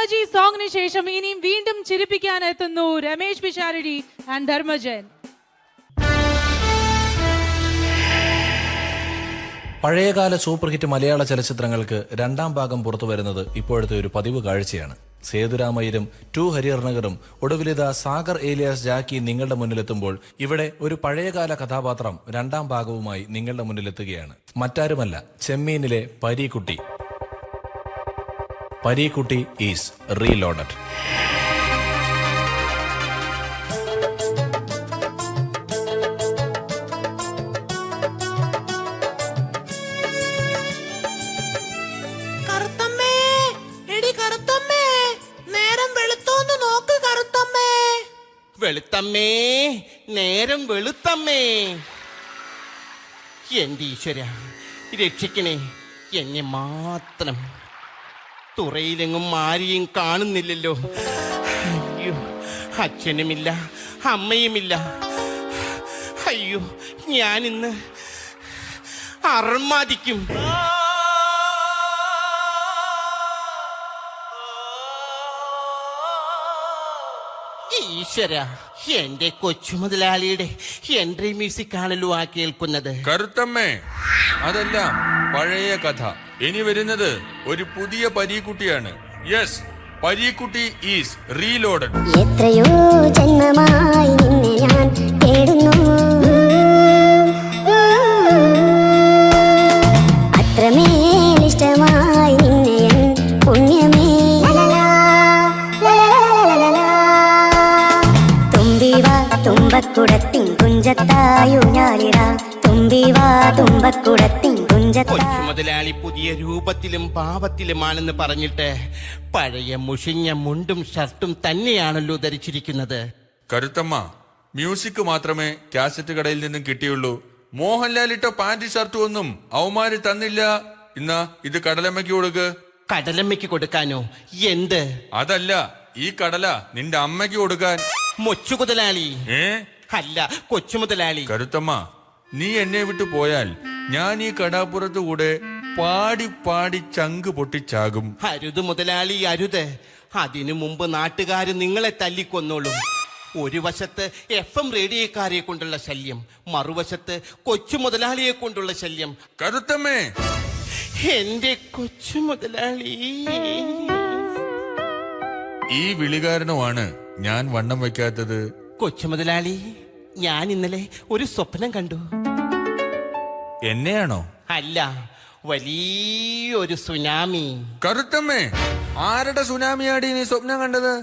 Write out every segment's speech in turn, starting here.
Energy സോങ്ങിന് ശേഷം ഇനിയും വീണ്ടും ചിരിപ്പിക്കാൻ എത്തുന്നു രമേശ് പിഷാരടി ആൻഡ് ധർമ്മജൻ. പഴയകാല സൂപ്പർ ഹിറ്റ് മലയാള ചലച്ചിത്രങ്ങൾക്ക് രണ്ടാം ഭാഗം പുറത്തു വരുന്നത് ഇപ്പോഴത്തെ ഒരു പതിവ് കാഴ്ചയാണ്. സേതുരാമയ്യരും ടു ഹരിഹർനഗറും ഒടുവിലിത സാഗർ ഏലിയാസ് ജാക്കി നിങ്ങളുടെ മുന്നിലെത്തുമ്പോൾ ഇവിടെ ഒരു പഴയകാല കഥാപാത്രം രണ്ടാം ഭാഗവുമായി നിങ്ങളുടെ മുന്നിലെത്തുകയാണ്. മറ്റാരുമല്ല, ചെമ്മീനിലെ പരീക്കുട്ടി. Pareekutty is reloaded. വെളുത്തമ്മേ, നേരം വെളുത്തമ്മേ. എന്റെ ഈശ്വര, രക്ഷിക്കണേ എന്നെ മാത്രം. തുറയിലെങ്ങും ആരെയും കാണുന്നില്ലല്ലോ. അയ്യോ, അച്ഛനുമില്ല അമ്മയുമില്ല. അയ്യോ, ഞാനിന്ന് അർമാദിക്കും. ഈശ്വര, എന്റെ കൊച്ചു മുതലാളിയുടെ എൻട്രി മ്യൂസിക് ആണല്ലോ ആ കേൾക്കുന്നത്. കറുത്തമ്മേ, അതെല്ലാം പഴയ കഥ. ഇനി വരുന്നത് ഒരു പുതിയ പരീക്കുട്ടിയാണ്. Yes, Pareekutty is reloaded. എത്രയോ ജന്മമായി നിന്നെ ഞാൻ തേടുന്നു, അത്രമേൽ ഇഷ്ടമായി നിന്നെ എൻ പുണ്യമേ. തുമ്പക്കുടത്തിൻ കുഞ്ചത്തായു ഞാനിടാം, തുമ്പിവാ തുമ്പക്കുടത്തിൻ കുഞ്ചത്താ. കൊച്ചു മുതലാളി പുതിയ രൂപത്തിലും ഭാവത്തിലുമാണെന്ന് പറഞ്ഞിട്ട് പഴയ മുഷിഞ്ഞ മുണ്ടും ഷർട്ടും തന്നെയാണല്ലോ ധരിച്ചിരിക്കുന്നത്. കരുത്തമ്മ, മ്യൂസിക് മാത്രമേ കാസറ്റ് കടയിൽ നിന്നും കിട്ടിയുള്ളൂ. മോഹൻലാൽ ഇട്ട പാന്റ് ഷർട്ടും ഒന്നും അവന്മാര് തന്നില്ല. ഇന്നാ ഇത് കടലമ്മയ്ക്ക് കൊടുക്ക്. കടലമ്മയ്ക്ക് കൊടുക്കാനോ? എന്ത്? അതല്ല, ഈ കടല നിന്റെ അമ്മയ്ക്ക് കൊടുക്കാൻ. മൊച്ചു മുതലാളി. അല്ല, കൊച്ചു മുതലാളി. കരുത്തമ്മ, നീ എന്നെ വിട്ടു പോയാൽ ഞാൻ ഈ കടാപ്പുറത്ത് കൂടെ പാടി പാടി ചങ്ക് പൊട്ടിച്ചാകും. അരുത് മുതലാളി, അരുത്. അതിനു മുമ്പ് നാട്ടുകാര് നിങ്ങളെ തല്ലിക്കൊന്നോളും. ഒരു വശത്ത് FM റേഡിയോക്കാരെ കൊണ്ടുള്ള ശല്യം, മറുവശത്ത് കൊച്ചു മുതലാളിയെ കൊണ്ടുള്ള ശല്യം. കരുത്തമ്മേ, എന്റെ കൊച്ചു മുതലാളി. ഈ വിളികാരണമാണ് ഞാൻ വണ്ണം വയ്ക്കാത്തത്. കൊച്ചു മുതലാളി, ഞാൻ ഇന്നലെ ഒരു സ്വപ്നം കണ്ടു. എന്നെയാണോ? അല്ല, വലിയൊരു സുനാമി. കരുത്തമ്മേ, ആരുടെ സുനാമിയാടി നീ സ്വപ്നം കണ്ടത്?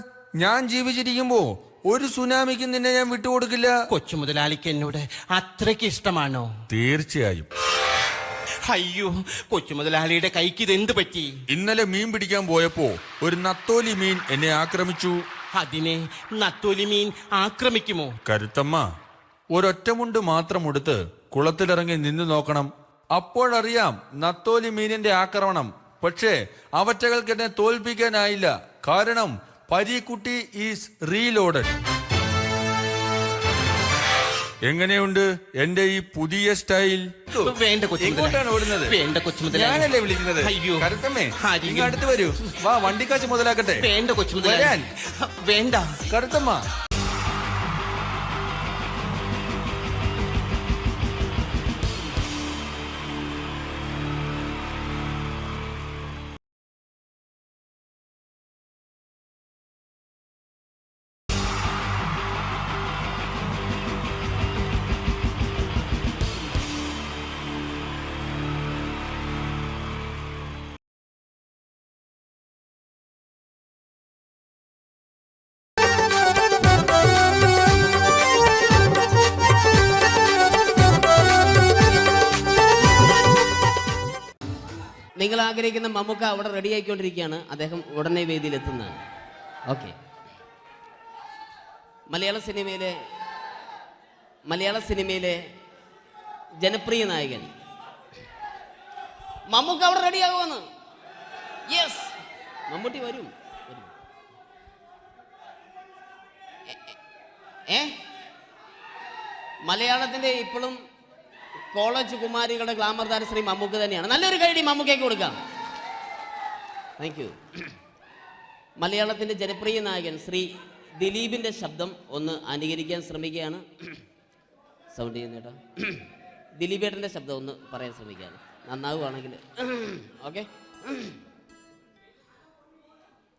ഞാൻ ജീവിച്ചിരിക്കുമ്പോ ഒരു സുനാമിക്ക് നിന്നെ ഞാൻ വിട്ടുകൊടുക്കില്ല. കൊച്ചു മുതലാളിക്ക് എന്നോട് അത്രയ്ക്ക് ഇഷ്ടമാണോ? തീർച്ചയായും. അയ്യോ, കൊച്ചു മുതലാളിയുടെ കൈക്ക് ഇതെന്ത് പറ്റി? ഇന്നലെ മീൻ പിടിക്കാൻ പോയപ്പോ ഒരു നത്തോലി മീൻ എന്നെ ആക്രമിച്ചു. അതിനെ നത്തോലി മീൻ ആക്രമിക്കുമോ? കരുത്തമ്മ, ഒരൊറ്റമുണ്ട് മാത്രം ഉടുത്ത് കുളത്തിലിറങ്ങി നിന്ന് നോക്കണം. അപ്പോഴറിയാം നത്തോലി മീനിന്റെ ആക്രമണം. പക്ഷേ അവറ്റകൾക്ക് എന്നെ തോൽപ്പിക്കാനായില്ല. കാരണം പരീക്കുട്ടി ഈസ് റീലോഡഡ്. എങ്ങനെയുണ്ട് എന്റെ ഈ പുതിയ സ്റ്റൈൽ? വേണ്ട കൊച്ചു എങ്ങോട്ടാണ് ഓടുന്നത്? വേണ്ട കൊച്ചു മുതലാളി. ഞാനല്ലേ വിളിക്കുന്നത്? അയ്യോ, കരുത്തമ്മേ, അടുത്ത് വരൂ. വാ, വണ്ടിക്കാശ് മുതലാക്കട്ടെ. വേണ്ട കൊച്ചു മുതലാളി. വേണ്ട കരുത്തമ്മ. നിങ്ങൾ ആഗ്രഹിക്കുന്ന മമ്മൂക്ക അവിടെ റെഡി ആയിക്കൊണ്ടിരിക്കുകയാണ്. അദ്ദേഹം ഉടനെ വേദിയിലെത്തുന്നതാണ്. ഓക്കെ. മലയാള സിനിമയിലെ ജനപ്രിയ നായകൻ മമ്മൂക്ക അവിടെ റെഡി ആകുമെന്ന്. യെസ്, മമ്മൂട്ടി വരും. മലയാളത്തിന്റെ ഇപ്പോഴും കോളേജ് കുമാരികളുടെ ഗ്ലാമർ താരം ശ്രീ മമ്മൂക്ക തന്നെയാണ്. നല്ലൊരു കൈഡി മമ്മൂക്കയ്ക്ക് കൊടുക്കാം. Thank you. മലയാളത്തിൻ്റെ ജനപ്രിയ നായകൻ ശ്രീ ദിലീപിൻ്റെ ശബ്ദം ഒന്ന് അനുകരിക്കാൻ ശ്രമിക്കുകയാണ്. സൗണ്ട് ചെയ്യുന്നേട്ടാ. ദിലീപേട്ടൻ്റെ ശബ്ദം ഒന്ന് പറയാൻ ശ്രമിക്കുകയാണ്. നന്നാവുകയാണെങ്കിൽ ഓക്കെ.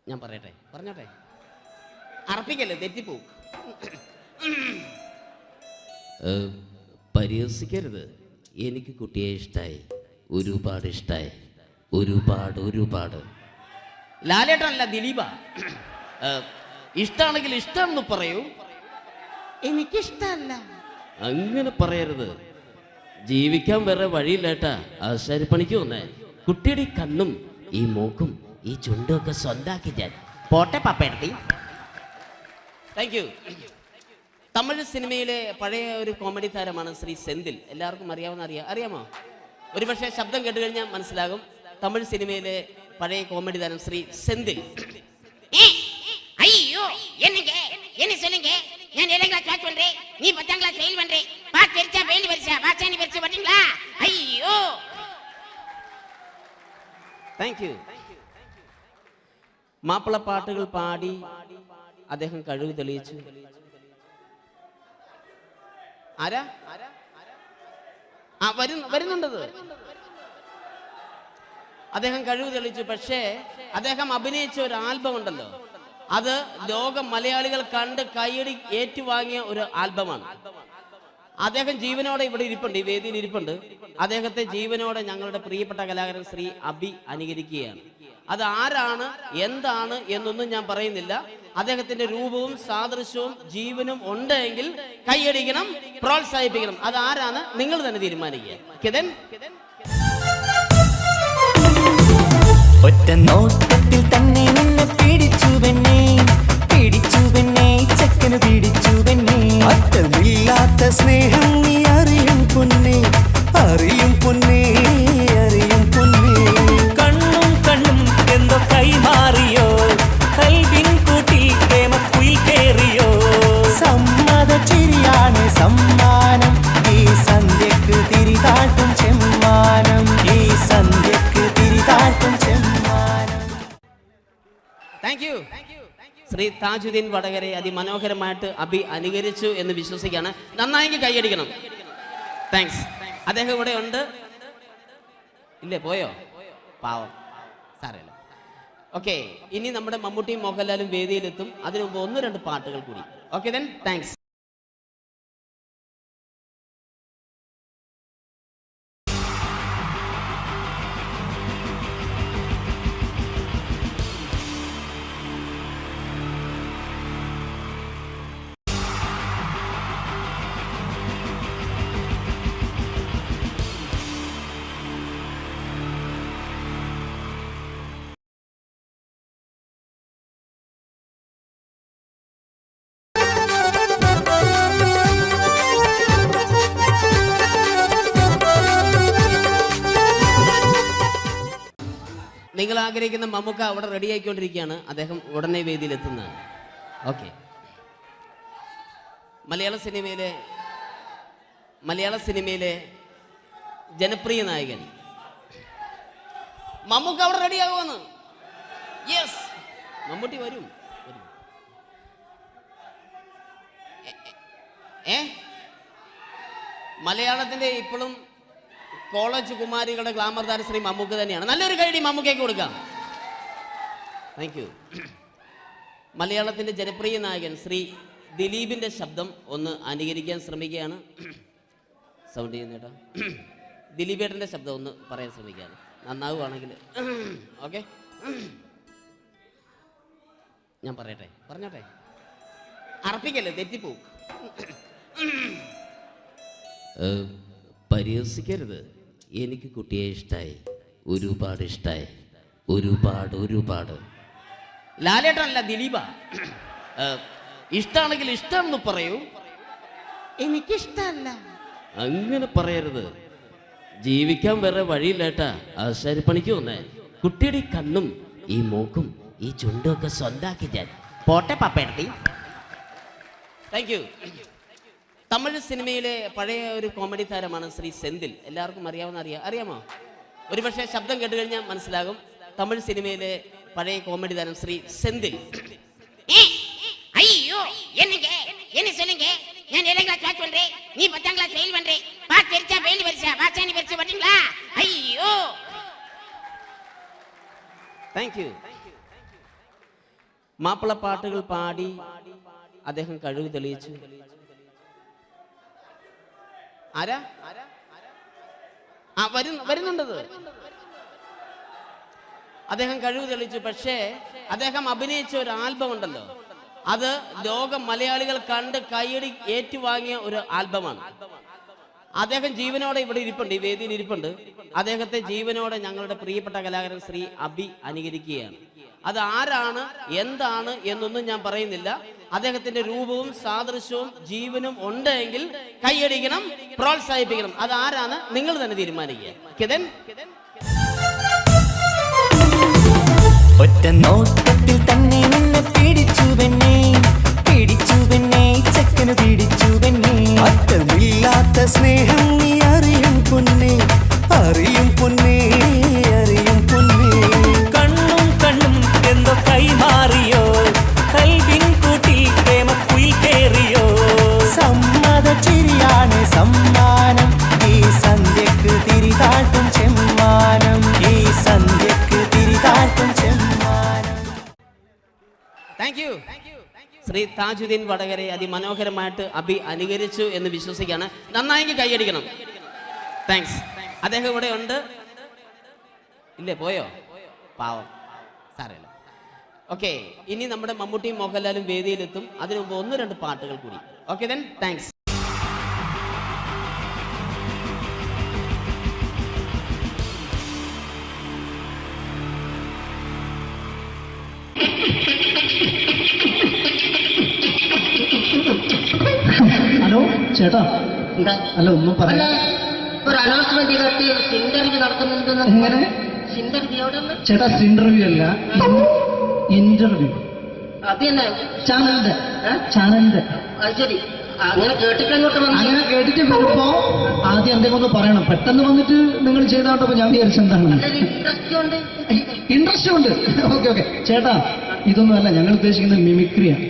ഞാൻ പറയട്ടെ, പറഞ്ഞോട്ടെ, അർപ്പിക്കല്ലേ, തെറ്റിപ്പോവും. പരിഹസിക്കരുത്, എനിക്ക് കുട്ടിയെ ഇഷ്ടമായി, ഒരുപാട് ഇഷ്ടമായി, ഒരുപാട്. ലാലേട്ടനല്ല, ദിലീപ. ഇഷ്ടമാണെങ്കിൽ ഇഷ്ടമെന്ന് പറയൂ, എനിക്കിഷ്ടമല്ല അങ്ങനെ പറയരുത്. ജീവിക്കാൻ വേറെ വഴിയില്ലേട്ടാ. ആശാരിപ്പണിക്ക് വന്നേ. കുട്ടിയുടെ ഈ കണ്ണും ഈ മൂക്കും ഈ ചുണ്ടും ഒക്കെ സ്വന്താക്കി ഞാൻ. പോട്ടെ പാപ്പേടത്തി. Thank you. തമിഴ് സിനിമയിലെ പഴയ ഒരു കോമഡി താരമാണ് ശ്രീ സെന്തിൽ. എല്ലാവർക്കും അറിയാമോ? ഒരുപക്ഷെ ശബ്ദം കേട്ട് കഴിഞ്ഞാൽ മനസ്സിലാകും. തമിഴ് സിനിമയിലെ പഴയ കോമഡി താരം ശ്രീ സെന്തിൽ. ஐயோ என்னங்க என்ன சொல்லுங்க நான் 7th கிளாஸ் பாஸ் பண்றேன் நீ 10th கிளாஸ் ஃபெயில் பண்றே பாஸ் தெரிச்சா ஃபெயில் வரிசா பாஸானி வரிசா வரீங்களா ஐயோ താങ്ക് യു. മാപ്പിളപ്പാട്ടുകൾ പാടി അദ്ദേഹം കഴിവ് തെളിയിച്ചു. ആരാ വരുന്നുണ്ടത്. അദ്ദേഹം കഴിവ് തെളിയിച്ചു. പക്ഷേ അദ്ദേഹം അഭിനയിച്ച ഒരു ആൽബം ഉണ്ടല്ലോ, അത് ലോക മലയാളികൾ കണ്ട് കൈയടി ഏറ്റുവാങ്ങിയ ഒരു ആൽബമാണ്. അദ്ദേഹം ജീവനോടെ ഇവിടെ ഇരിപ്പുണ്ട്, ഈ വേദിയിൽ ഇരിപ്പുണ്ട്. അദ്ദേഹത്തെ ജീവനോടെ ഞങ്ങളുടെ പ്രിയപ്പെട്ട കലാകാരൻ ശ്രീ അബി അനുകരിക്കുകയാണ്. അത് ആരാണ് എന്താണ് എന്നൊന്നും ഞാൻ പറയുന്നില്ല. അദ്ദേഹത്തിന്റെ രൂപവും സാദൃശ്യവും ജീവനും ഉണ്ടെങ്കിൽ കൈയടിക്കണം, പ്രോത്സാഹിപ്പിക്കണം. അത് ആരാണ് നിങ്ങൾ തന്നെ തീരുമാനിക്കുക. കിതൻ ഒറ്റ നോട്ടത്തിൽ തന്നെ നിന്നെ പിടിച്ചു പെണ്ണേ ചക്കന് പിടിച്ചു പെണ്ണേ. അറ്റമില്ലാത്ത സ്നേഹം നീ അറിയും പൊന്നേ. കണ്ണും എന്തോ കൈമാറിയോ, കൽവിൻ കൂട്ടിൽ പ്രേമക്കുയിൽ കേറിയോ. സമ്മത ചിരിയാണ് സമ്മാനം, ഈ സന്ധ്യക്ക് തിരിതാട്ടും ചെമ്മാനം, ഈ സന്ധ്യക്ക് തിരിതാട്ടും ചെമ്മാനം. Thank you. ശ്രീ താജുദ്ദീൻ വടകരെ അതിമനോഹരമായിട്ട് അബി അനുകരിച്ചു എന്ന് വിശ്വസിക്കുകയാണ്. നന്നായെങ്കിൽ കൈയടിക്കണം. താങ്ക്സ്. അദ്ദേഹം ഇവിടെ ഉണ്ട്. ഇല്ലേ, പോയോ? പാവം, സാരമില്ല. ഓക്കെ, ഇനി നമ്മുടെ മമ്മൂട്ടിയും മോഹൻലാലും വേദിയിലെത്തും. അതിനു മുമ്പ് 1-2 പാട്ടുകൾ കൂടി. Okay then, thanks. നിങ്ങൾ ആഗ്രഹിക്കുന്ന മമ്മൂക്ക അവിടെ റെഡി ആയിക്കൊണ്ടിരിക്കുകയാണ്. അദ്ദേഹം ഉടനെ വേദിയിൽ എത്തുന്നതാണ്. ഓക്കെ. മലയാള സിനിമയിലെ ജനപ്രിയ നായകൻ മമ്മൂക്ക അവിടെ റെഡി ആകുമെന്ന്. യെസ്, മമ്മൂട്ടി വരും. മലയാളത്തിന്റെ ഇപ്പോഴും കോളേജ് കുമാരികളുടെ ഗ്ലാമർ താരം ശ്രീ മമ്മൂക്ക തന്നെയാണ്. നല്ലൊരു കൈയടി മമ്മൂക്കയ്ക്ക് കൊടുക്കാം. Thank you. മലയാളത്തിൻ്റെ ജനപ്രിയ നായകൻ ശ്രീ ദിലീപിൻ്റെ ശബ്ദം ഒന്ന് അനുകരിക്കാൻ ശ്രമിക്കുകയാണ്. സൗണ്ട് ചെയ്യുന്നേട്ടാ. ദിലീപേട്ടൻ്റെ ശബ്ദം ഒന്ന് പറയാൻ ശ്രമിക്കുകയാണ്. നന്നാവുകയാണെങ്കിൽ ഓക്കെ. ഞാൻ പറയട്ടെ, പറഞ്ഞോട്ടെ, അർപ്പിക്കല്ലേ, തെറ്റിപ്പോവും. പരിഹസിക്കരുത്, എനിക്ക് കുട്ടിയെ ഇഷ്ടമായി, ഒരുപാട് ഇഷ്ടമായി, ഒരുപാട്. ലാലേട്ടനല്ല, ദിലീപ. ഇഷ്ടമാണെങ്കിൽ ഇഷ്ടമെന്ന് പറയൂ, എനിക്കിഷ്ടമല്ല അങ്ങനെ പറയരുത്. ജീവിക്കാൻ വേറെ വഴിയില്ലേട്ടാ. ആശാരിപ്പണിക്ക് വന്നേ. കുട്ടിയുടെ ഈ കണ്ണും ഈ മൂക്കും ഈ ചുണ്ടും ഒക്കെ സ്വന്താക്കി ഞാൻ. പോട്ടെ പാപ്പേടത്തി. Thank you. തമിഴ് സിനിമയിലെ പഴയ ഒരു കോമഡി താരമാണ് ശ്രീ സെന്തിൽ. എല്ലാവർക്കും അറിയാമോ? ഒരുപക്ഷെ ശബ്ദം കേട്ട് കഴിഞ്ഞാൽ മനസ്സിലാകും. തമിഴ് സിനിമയിലെ പഴയ കോമഡി താരം ശ്രീ സെന്തിൽ. ஐயோ என்னங்க என்ன சொல்லுங்க நான் 7th கிளாஸ் பாஸ் பண்றேன் நீ 10th கிளாஸ் ஃபெயில் பண்றே பாஸ் தெரிச்சா ஃபெயில் பரிசா பாஸ் நீ பரிசு வரீங்களா ஐயோ താങ്ക് യു. മാപ്പിള പാട്ടുകൾ പാടി അദ്ദേഹം കഴിവ് തെളിയിച്ചു. ആരാ വരുന്നുണ്ടത്. അദ്ദേഹം കഴിവ് തെളിയിച്ചു. പക്ഷേ അദ്ദേഹം അഭിനയിച്ച ഒരു ആൽബം ഉണ്ടല്ലോ, അത് ലോക മലയാളികൾ കണ്ട് കൈയടി ഏറ്റുവാങ്ങിയ ഒരു ആൽബമാണ്. അദ്ദേഹം ജീവനോടെ ഇവിടെ ഇരിപ്പുണ്ട്, ഈ വേദിയിൽ ഇരിപ്പുണ്ട്. അദ്ദേഹത്തെ ജീവനോടെ ഞങ്ങളുടെ പ്രിയപ്പെട്ട കലാകാരൻ ശ്രീ അബി അനുകരിക്കുകയാണ്. അത് ആരാണ് എന്താണ് എന്നൊന്നും ഞാൻ പറയുന്നില്ല. അദ്ദേഹത്തിന്റെ രൂപവും സാദൃശ്യവും ജീവനും ഉണ്ടെങ്കിൽ കൈയടിക്കണം, പ്രോത്സാഹിപ്പിക്കണം. അത് ആരാണ് നിങ്ങൾ തന്നെ തീരുമാനിക്കുക. കിതൻ ഒറ്റ നോട്ടത്തിൽ തന്നെ നിന്നെ പിടിച്ചു പെണ്ണേ ചക്കന് പിടിച്ചു പെണ്ണേ. അറ്റമില്ലാത്ത സ്നേഹം നീ അറിയും പൊന്നേ കണ്ണും എന്തോ കൈമാറിയോ കൽവിൻ കൂട്ടിൽ പ്രേമക്കുയിൽ കേറിയോ. സമ്മത ചിരിയാണ് സമ്മാനം ഈ സന്ധ്യക്ക് തിരിതാട്ടും ചെമ്മാനം താങ്ക് യു. ശ്രീ താജുദ്ദീൻ വടകരെ അതിമനോഹരമായിട്ട് അബി അനുകരിച്ചു എന്ന് വിശ്വസിക്കുകയാണ്. നന്നായെങ്കിൽ കൈയടിക്കണം. താങ്ക്സ്. അദ്ദേഹം ഇവിടെ ഉണ്ട്. ഇല്ലേ, പോയോ? പാവം, സാരമില്ല. ഓക്കെ, ഇനി നമ്മുടെ മമ്മൂട്ടിയും മോഹൻലാലും വേദിയിലെത്തും. അതിനു മുമ്പ് 1-2 പാട്ടുകൾ കൂടി. Okay then, thanks. ഹലോ ചേട്ടാ, അല്ല ഒന്നും പറയാ. ഒരു അനൗൺസ്മെന്റ് ചെയ്തിട്ട് ഇന്റർവ്യൂ നടത്തുന്നുണ്ടെന്ന്. എങ്ങനെ ചേട്ടാ? ഇന്റർവ്യൂ അല്ല, ഇന്റർവ്യൂ. അത് തന്നെ ചാനലിന്റെ. ശരി, അങ്ങനെ കേട്ടിട്ട് അങ്ങനെ കേട്ടിട്ട് വരുമ്പോ ആദ്യം എന്തെങ്കിലും ഒന്ന് പറയണം. പെട്ടെന്ന് വന്നിട്ട് നിങ്ങൾ ചെയ്താട്ടപ്പോ ഞാൻ വിചാരിച്ചെന്താണ് ഇൻട്രസ്റ്റ് ഉണ്ട്. ഓക്കെ ചേട്ടാ, ഇതൊന്നും അല്ല ഞങ്ങൾ ഉദ്ദേശിക്കുന്നത് മിമിക്രിയാണ്.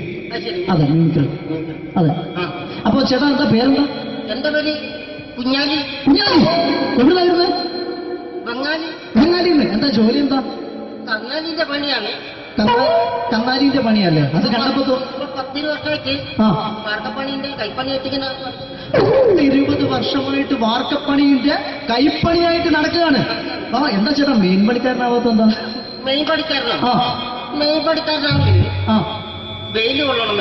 അതെ, മിമിക്രി. അതെ. അപ്പൊ ചേട്ടാ എന്താ പേരെന്താ? എന്റെ പേര് കുഞ്ഞാലി. എവിടെയായിരുന്നു? ബംഗാളിന്ന്. എന്താ ജോലി? എന്താ? കന്നാലിന്റെ പണിയാണ്. കന്നാലിന്റെ പണിയല്ലേ? അത് കണ്ടപ്പോ 10 വർഷമായിട്ട് വാർക്കപ്പണിന്റെ കൈപ്പണിയായിട്ട് 20 വർഷമായിട്ട് വാർക്കപ്പണിന്റെ കൈപ്പണിയായിട്ട് നടക്കുകയാണ്. എന്താ ചേട്ടാ മെയിൻ പണിക്കാരനാവാത്ത? എന്താ മെയിൻ പണിക്കാരനാണെങ്കിൽ വെയിൽ കൊള്ളണം,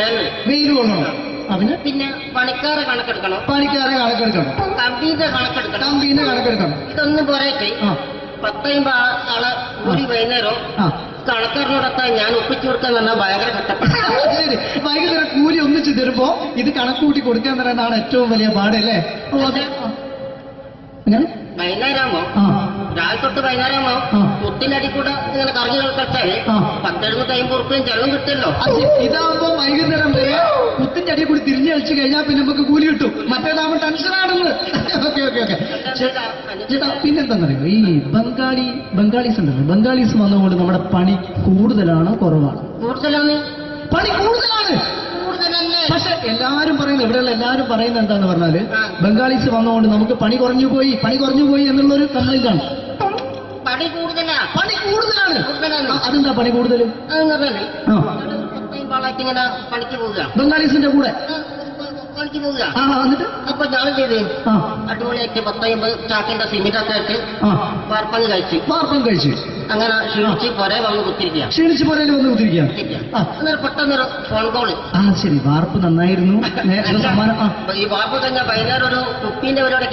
വെയിൽ കൊള്ളണം. അതിന് പിന്നെ പണിക്കാരെ കണക്കെടുക്കണം, കമ്പീന്റെ കണക്കെടുക്കണം. ഇതൊന്നും പോരായിട്ട് 10-50 ആളെ കൂടി വൈകുന്നേരം കണക്കാരനോടൊക്കെ ഞാൻ ഒപ്പിച്ചു കൊടുക്കാൻ പറഞ്ഞാൽ ഭയങ്കര കഷ്ടപ്പാട്. വൈകുന്നേരം കൂലി ഒന്നിച്ചു തരുമ്പോ ഇത് കണക്കൂട്ടി കൊടുക്കാൻ തരാനാണ് ഏറ്റവും വലിയ പാടല്ലേ? വൈകുന്നേരമാകുമ്പോ രാവിലെ തൊട്ട് വൈകുന്നേരമാകുമ്പോ മുത്തിന്റെ അടി കൂടെ ഇങ്ങനെ കറങ്ങി കളിച്ചാൽ 10-750 റുപ്യയും ചെലവും കിട്ടുമല്ലോ. ഇതാവുമ്പോ വൈകുന്നേരം വരെ മുത്തിന്റെ അടി കൂടി തിരിഞ്ഞു കളിച്ചു കഴിഞ്ഞാൽ പിന്നെ നമുക്ക് കൂലി കിട്ടും. മറ്റേതാവുമ്പോ ടെൻഷനാണെന്ന്. ചേട്ടാ പിന്നെന്താണെന്നറിയോ, ഈ ബംഗാളീസ് ഉണ്ടല്ലോ, ബംഗാളീസ് വന്നുകൊണ്ട് നമ്മുടെ പണി കൂടുതലാണ് കുറവാണ്? പണി കൂടുതലാണ്. പക്ഷെ എല്ലാരും പറയുന്നത്, ഇവിടെയുള്ള എല്ലാരും പറയുന്നത് എന്താന്ന് പറഞ്ഞാല് ബംഗാളീസ് വന്നുകൊണ്ട് നമുക്ക് പണി കുറഞ്ഞു പോയി എന്നുള്ളൊരു കംപ്ലൈന്റ് ആണ്. പണി കൂടുതലാണ്. അതെന്താ പണി കൂടുതൽ? പണിക്ക് പോവുക ബംഗാളീസിന്റെ കൂടെ പണിക്ക് പോവുക. എന്നിട്ട് അപ്പൊ ഞാൻ ചെയ്ത് അടിപൊളിയായിട്ട് 10-50 ചാക്കിന്റെ സിമെന്റൊക്കെ ആയിട്ട് വാർപ്പം കഴിച്ചു. അങ്ങനെ ക്ഷീണിച്ച് പുറേ വന്ന് കുത്തിരിക്കുക. അന്നേരം പെട്ടെന്നൊരു ഫോൺ കോള്. ശരി, വാർപ്പ് നന്നായിരുന്നു. ഈ വാർപ്പ് കഴിഞ്ഞ വൈകുന്നേരം ഒരു കുപ്പീന്റെ പരിപാടി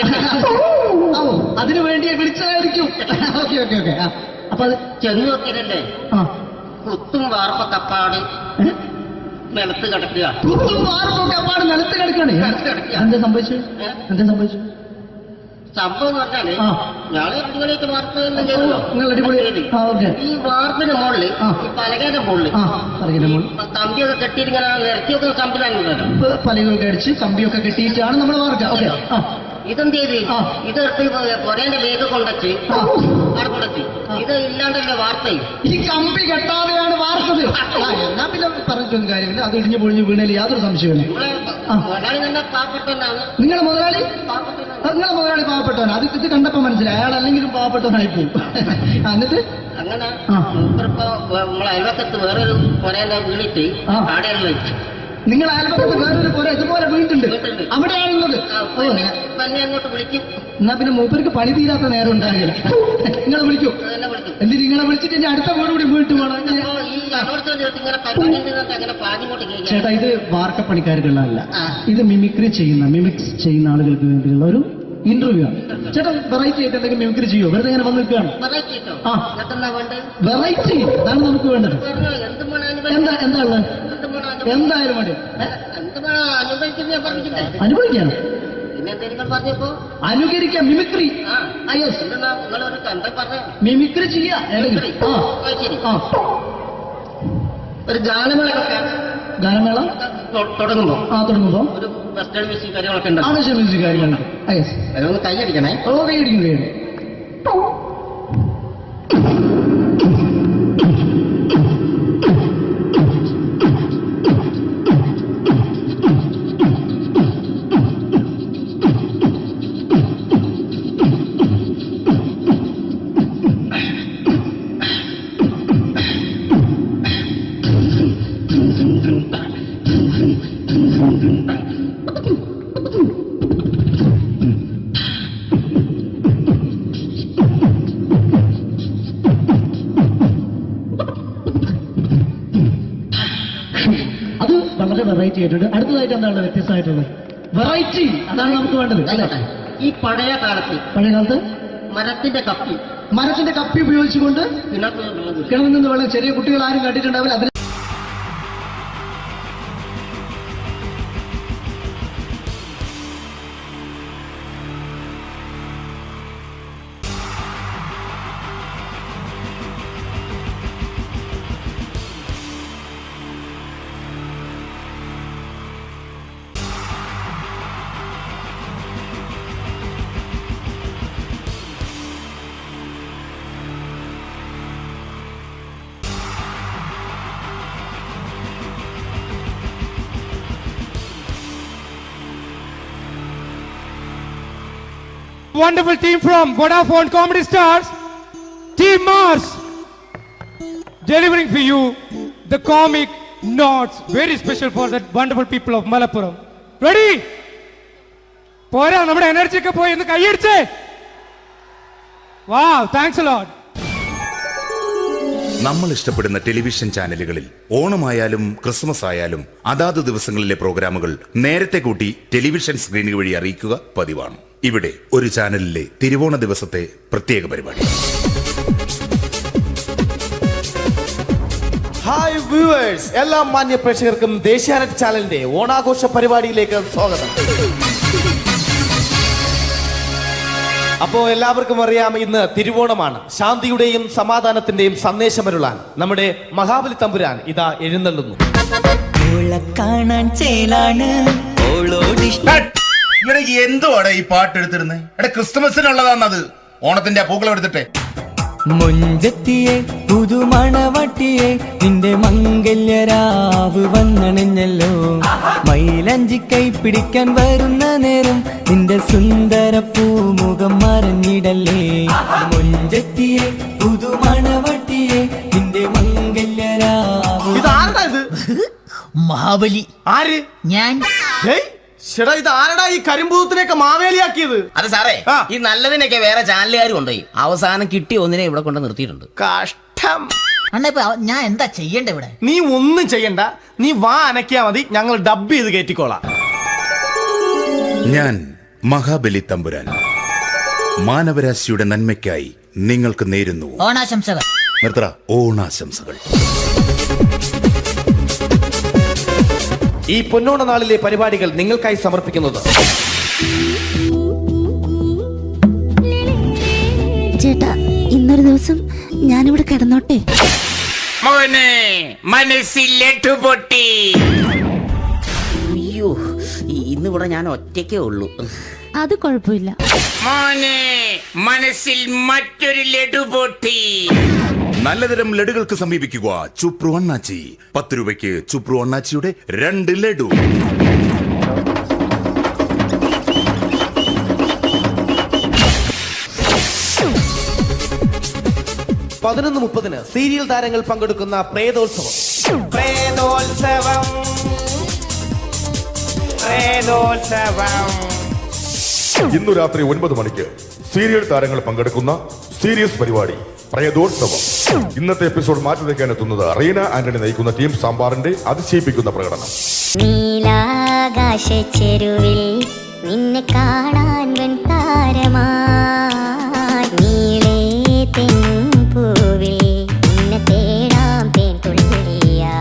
അതിനു വേണ്ടിയാ വിളിച്ചതായിരിക്കും. അപ്പൊ അത് ചെന്ന് നോക്കിയതല്ലേ, കുത്തും വാർപ്പൊക്കെ അപ്പാട് നിലത്ത് കിടക്കുക. നിലത്ത് കിടക്കാണ്. എന്താ സംഭവിച്ചു? സംഭവം എന്ന് പറഞ്ഞാല് ഞാള് അടിപൊളിയായിട്ട് വാർപ്പ് ചെയ്തല്ലോ. ഈ വാർപ്പിന്റെ മുകളില് പലകയുടെ മുകളില് കമ്പിയൊക്കെ കെട്ടിയിട്ട് ഇങ്ങനെ നിരത്തി വെക്കുന്ന സംവിധാനം പലകൊക്കെ അടിച്ച് കമ്പിയൊക്കെ കെട്ടിയിട്ടാണ് നമ്മൾ വാർക്കുക. ഇതെന്ത് ചെയ്ത് ഇതെടുത്ത് കൊറേന്റെ ലേക്ക് കൊണ്ടച്ച് അവിടെ കൊണ്ടച്ച് ഇത് ഇല്ലാണ്ടല്ലേ വാർത്തയും ഈ കമ്പി കെട്ടാതെയാണ് വാർത്തത്. എന്നാ പിന്നെ പറഞ്ഞിട്ടൊന്നും കാര്യമില്ല. അത് ഇടിഞ്ഞു പൊളിഞ്ഞു വീണേൽ യാതൊരു സംശയമില്ല. മുതലാളി തന്നെ പാവപ്പെട്ടവനാണ്. നിങ്ങളെ മുതലാളി പാവപ്പെട്ടവനാണ്. അത് ഇത് കണ്ടപ്പോ മനസ്സിലായി. അയാൾ അല്ലെങ്കിലും പാവപ്പെട്ടവനായി പോകും. എന്നിട്ട് അങ്ങനെ മൂപ്പറിപ്പോ നമ്മളെ അയൽവക്കത്ത് വേറൊരു കൊറേന്റെ വീണിട്ട് ആടെയാണ് വെച്ചു. നിങ്ങൾ അയൽപക്കത്ത് വേറൊരു പോലെ ഇതുപോലെ വീട്ടുണ്ട്, അവിടെയാണുള്ളത്. തന്നെ അങ്ങോട്ട് വിളിക്കും. എന്നാ പിന്നെ മൂപ്പർക്ക് പണി തീരാത്ത നേരം ഉണ്ടാകില്ല. നിങ്ങളെ വിളിക്കൂ. എന്തിന് നിങ്ങളെ വിളിച്ചിട്ട് ഇനി അടുത്ത വീട് കൂടി വീട്ടു പോകണം. ചേട്ടാ, ഇത് വാർക്കപ്പണിക്കാർക്കുള്ളതല്ല. ഇത് മിമിക്സ് ചെയ്യുന്ന ആളുകൾക്ക് വേണ്ടിയുള്ള ഒരു ഇന്റർവ്യൂ ആണ്. ചേട്ടാ, വെറൈറ്റി ആയിട്ട് എന്തെങ്കിലും മിമിക്രി ചെയ്യോ? വെറുതെ ഇങ്ങനെ വന്ന് നിൽക്കുകയാണ്. വെറൈറ്റി അതാണ് നമുക്ക് വേണ്ടത്. എന്താ ഉള്ളത്? എന്തായാലും മതി. അനുഭവിക്കാം, അനുകരിക്കാം. മിമിക്രി മിമിക്രി ചെയ്യാ. ഒരു ഗാനമേള തുടങ്ങുമ്പോ ഒരു വെസ്റ്റേൺ മ്യൂസിക് കാര്യങ്ങളൊക്കെ ഉണ്ട്. മ്യൂസിക് കാര്യങ്ങളുണ്ട്. അതൊന്ന് കൈയടിക്കണേ. കൈയടിക്കുന്നു. വളരെ വെറൈറ്റി ആയിട്ടുണ്ട്. അടുത്തതായിട്ട് എന്താണ് വ്യത്യസ്തമായിട്ടുള്ളത്? വെറൈറ്റി, അതാണ് നമുക്ക് വേണ്ടത്. അല്ലേ? ഈ പഴയ കാലത്ത് മരത്തിന്റെ കപ്പി ഉപയോഗിച്ചുകൊണ്ട് കിണറിൽ നിന്ന് വെള്ളം, ചെറിയ കുട്ടികൾ ആരും കണ്ടിട്ടുണ്ടാവില്ല. അതിന് wonderful team from Vodafone Comedy Stars, Team Mars, delivering for you the comic notes, very special for the wonderful people of Malappuram. Ready? പോരാ, നമ്മുടെ എനർജി ഒക്കെ പോയി. ഒന്ന് കൈയടിച്ചേ. Wow, thanks a lot. നമ്മൾ ഇഷ്ടപ്പെടുന്ന ടെലിവിഷൻ ചാനലുകളിൽ ഓണമായാലും ക്രിസ്മസ് ആയാലും അതാത് ദിവസങ്ങളിലെ പ്രോഗ്രാമുകൾ നേരത്തെ കൂട്ടി ടെലിവിഷൻ സ്ക്രീനുകൾ വഴി അറിയിക്കുക പതിവാണ്. ഇവിടെ ഒരു ചാനലിലെ തിരുവോണ ദിവസത്തെ പ്രത്യേക പരിപാടി. ഹായ് വ്യൂവേഴ്സ്, എല്ലാ മാന്യ പ്രേക്ഷകർക്കും ദേശീയാനെറ്റ് ചാനലിന്റെ ഓണാഘോഷ പരിപാടിയിലേക്ക് സ്വാഗതം. അപ്പോ എല്ലാവർക്കും അറിയാം, ഇന്ന് തിരുവോണമാണ്. ശാന്തിയുടെയും സമാധാനത്തിന്റെയും സന്ദേശമരുളാൻ നമ്മുടെ മഹാബലി തമ്പുരാൻ ഇതാ എഴുന്നള്ളുന്നു. എന്തുവാണ് ഈ പാട്ട് എടുത്തിരുന്നത്? ക്രിസ്മസിനുള്ളതാണത്. ഓണത്തിന്റെ പൂക്കളം എടുത്തിട്ടെ. മുഞ്ചത്തിയെ പുതുമണവട്ടിയെ നിന്റെ മംഗല്യരാവ് വന്നണിഞ്ഞല്ലോ. മൈലഞ്ചി കൈ പിടിക്കാൻ വരുന്ന നേരം നിന്റെ സുന്ദര പൂമുഖം മറിഞ്ഞിടല്ലേ. മുഞ്ചത്തിയെ പുതുമണവട്ടിയെ നിന്റെ മംഗല്യരാവ്. മഹാബലി ആര്? ഞാൻ. ചേട്ടാ, ഇത് ആരടാ ഈ കരിമ്പൂത്തിനെയൊക്കെ മാവേലിയാക്കിയത്? അത് സാറേ, ഈ നല്ലതിനൊക്കെ വേറെ ചാനലുകാർ കൊണ്ടുപോയി അവസാനം കിട്ടി ഒന്നിനെ ഇവിടെ കൊണ്ട് നിർത്തിയിട്ടുണ്ട്. കഷ്ടം. അണ്ണ ഞാൻ എന്താ ചെയ്യണ്ട ഇവിടെ? നീ ഒന്നും ചെയ്യണ്ട, നീ വാ അനക്കിയാ മതി, ഞങ്ങൾ ഡബ് ചെയ്ത് കയറ്റിക്കോളാം. ഞാൻ മഹാബലി തമ്പുരാൻ മാനവരാശിയുടെ നന്മയ്ക്കായി നിങ്ങൾക്ക് നേരുന്നു ഓണാശംസകൾ. നിർത്തറ. ഓണാശംസകൾ. ഈ പൊന്നോണ നാളിലെ പരിപാടികൾ നിങ്ങൾക്കായി സമർപ്പിക്കുന്നത് ചേട്ടാ, ഇന്നൊരു ദിവസം ഞാനിവിടെ കിടന്നോട്ടെ. അയ്യോ, ഇന്നിവിടെ ഞാൻ ഒറ്റയ്ക്കേ ഉള്ളൂ. അത് കുഴപ്പമില്ല. മോനെ മനസ്സിൽ മറ്റൊരു ലഡു പൊട്ടി. നല്ലതരം ലഡുകൾക്ക് സമീപിക്കുക ചുപ്രു അണ്ണാച്ചി. 10 രൂപയ്ക്ക് ചുപ്രു അണ്ണാച്ചിയുടെ 2 ലഡു. 11:30 സീരിയൽ താരങ്ങൾ പങ്കെടുക്കുന്ന പ്രേതോത്സവം. ഇന്നു രാത്രി 9 മണിക്ക് സീരിയൽ താരങ്ങൾ പങ്കെടുക്കുന്ന സീരിയസ് പരിപാടി പ്രേതോത്സവം. ഇന്നത്തെ എപ്പിസോഡ് മാറ്റി വയ്ക്കാൻ എത്തുന്നത് റീന ആന്റണി നയിക്കുന്ന ടീം സാമ്പാറിന്റെ അതിശയിപ്പിക്കുന്ന പ്രകടനം. നീലാകാശ ചെരുവിൽ നിന്നെ കാണാൻ താരമാ നീളേ പൂവിൽ നിന്നെ തേടാം തേൻ തുള്ളിയാ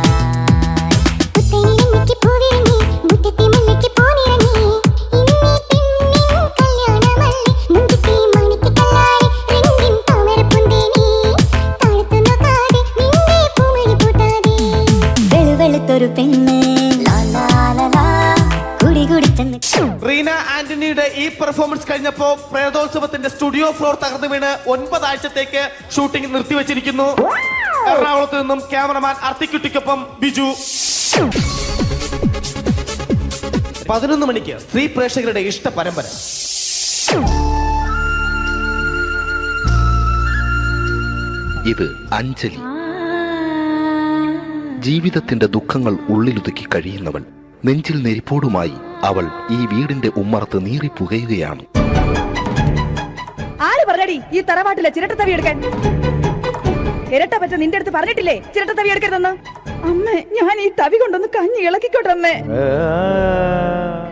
റീന ആന്റണിയുടെ ഈ പെർഫോമൻസ് കഴിഞ്ഞപ്പോ പ്രേതോത്സവത്തിന്റെ സ്റ്റുഡിയോ ഫ്ലോർ തകർന്നു വീണ് 9 ആഴ്ചത്തേക്ക് ഷൂട്ടിംഗ് നിർത്തിവെച്ചിരിക്കുന്നു. എറണാകുളത്ത് നിന്നും ക്യാമറമാൻ അർത്തിക്കുട്ടിക്കൊപ്പം ബിജു. 11 മണിക്ക് സ്ത്രീ പ്രേക്ഷകരുടെ ഇഷ്ട പരമ്പര. ഇത് അഞ്ജലി. ജീവിതത്തിന്റെ ദുഃഖങ്ങൾ ഉള്ളിലുതുക്കി കഴിയുന്നവൾ. നെഞ്ചിൽ നെരിപ്പോടുമായി അവൾ ഈ വീടിന്റെ ഉമ്മറത്ത് നീറിപ്പുകയുകയാണ്. ആര് പറഞ്ഞടി ഈ തറവാട്ടിലെ ചിരട്ടത്തവി എടുക്കാൻ? ഇരട്ട പറ്റ നിന്റെ അടുത്ത് പറഞ്ഞിട്ടില്ലേ ചിരട്ടത്തവി എടുക്കരുതെന്ന്? അമ്മേ, ഞാൻ ഈ തവി കൊണ്ടൊന്ന് കഞ്ഞി ഇളക്കിക്കോട്ടെ അമ്മേ.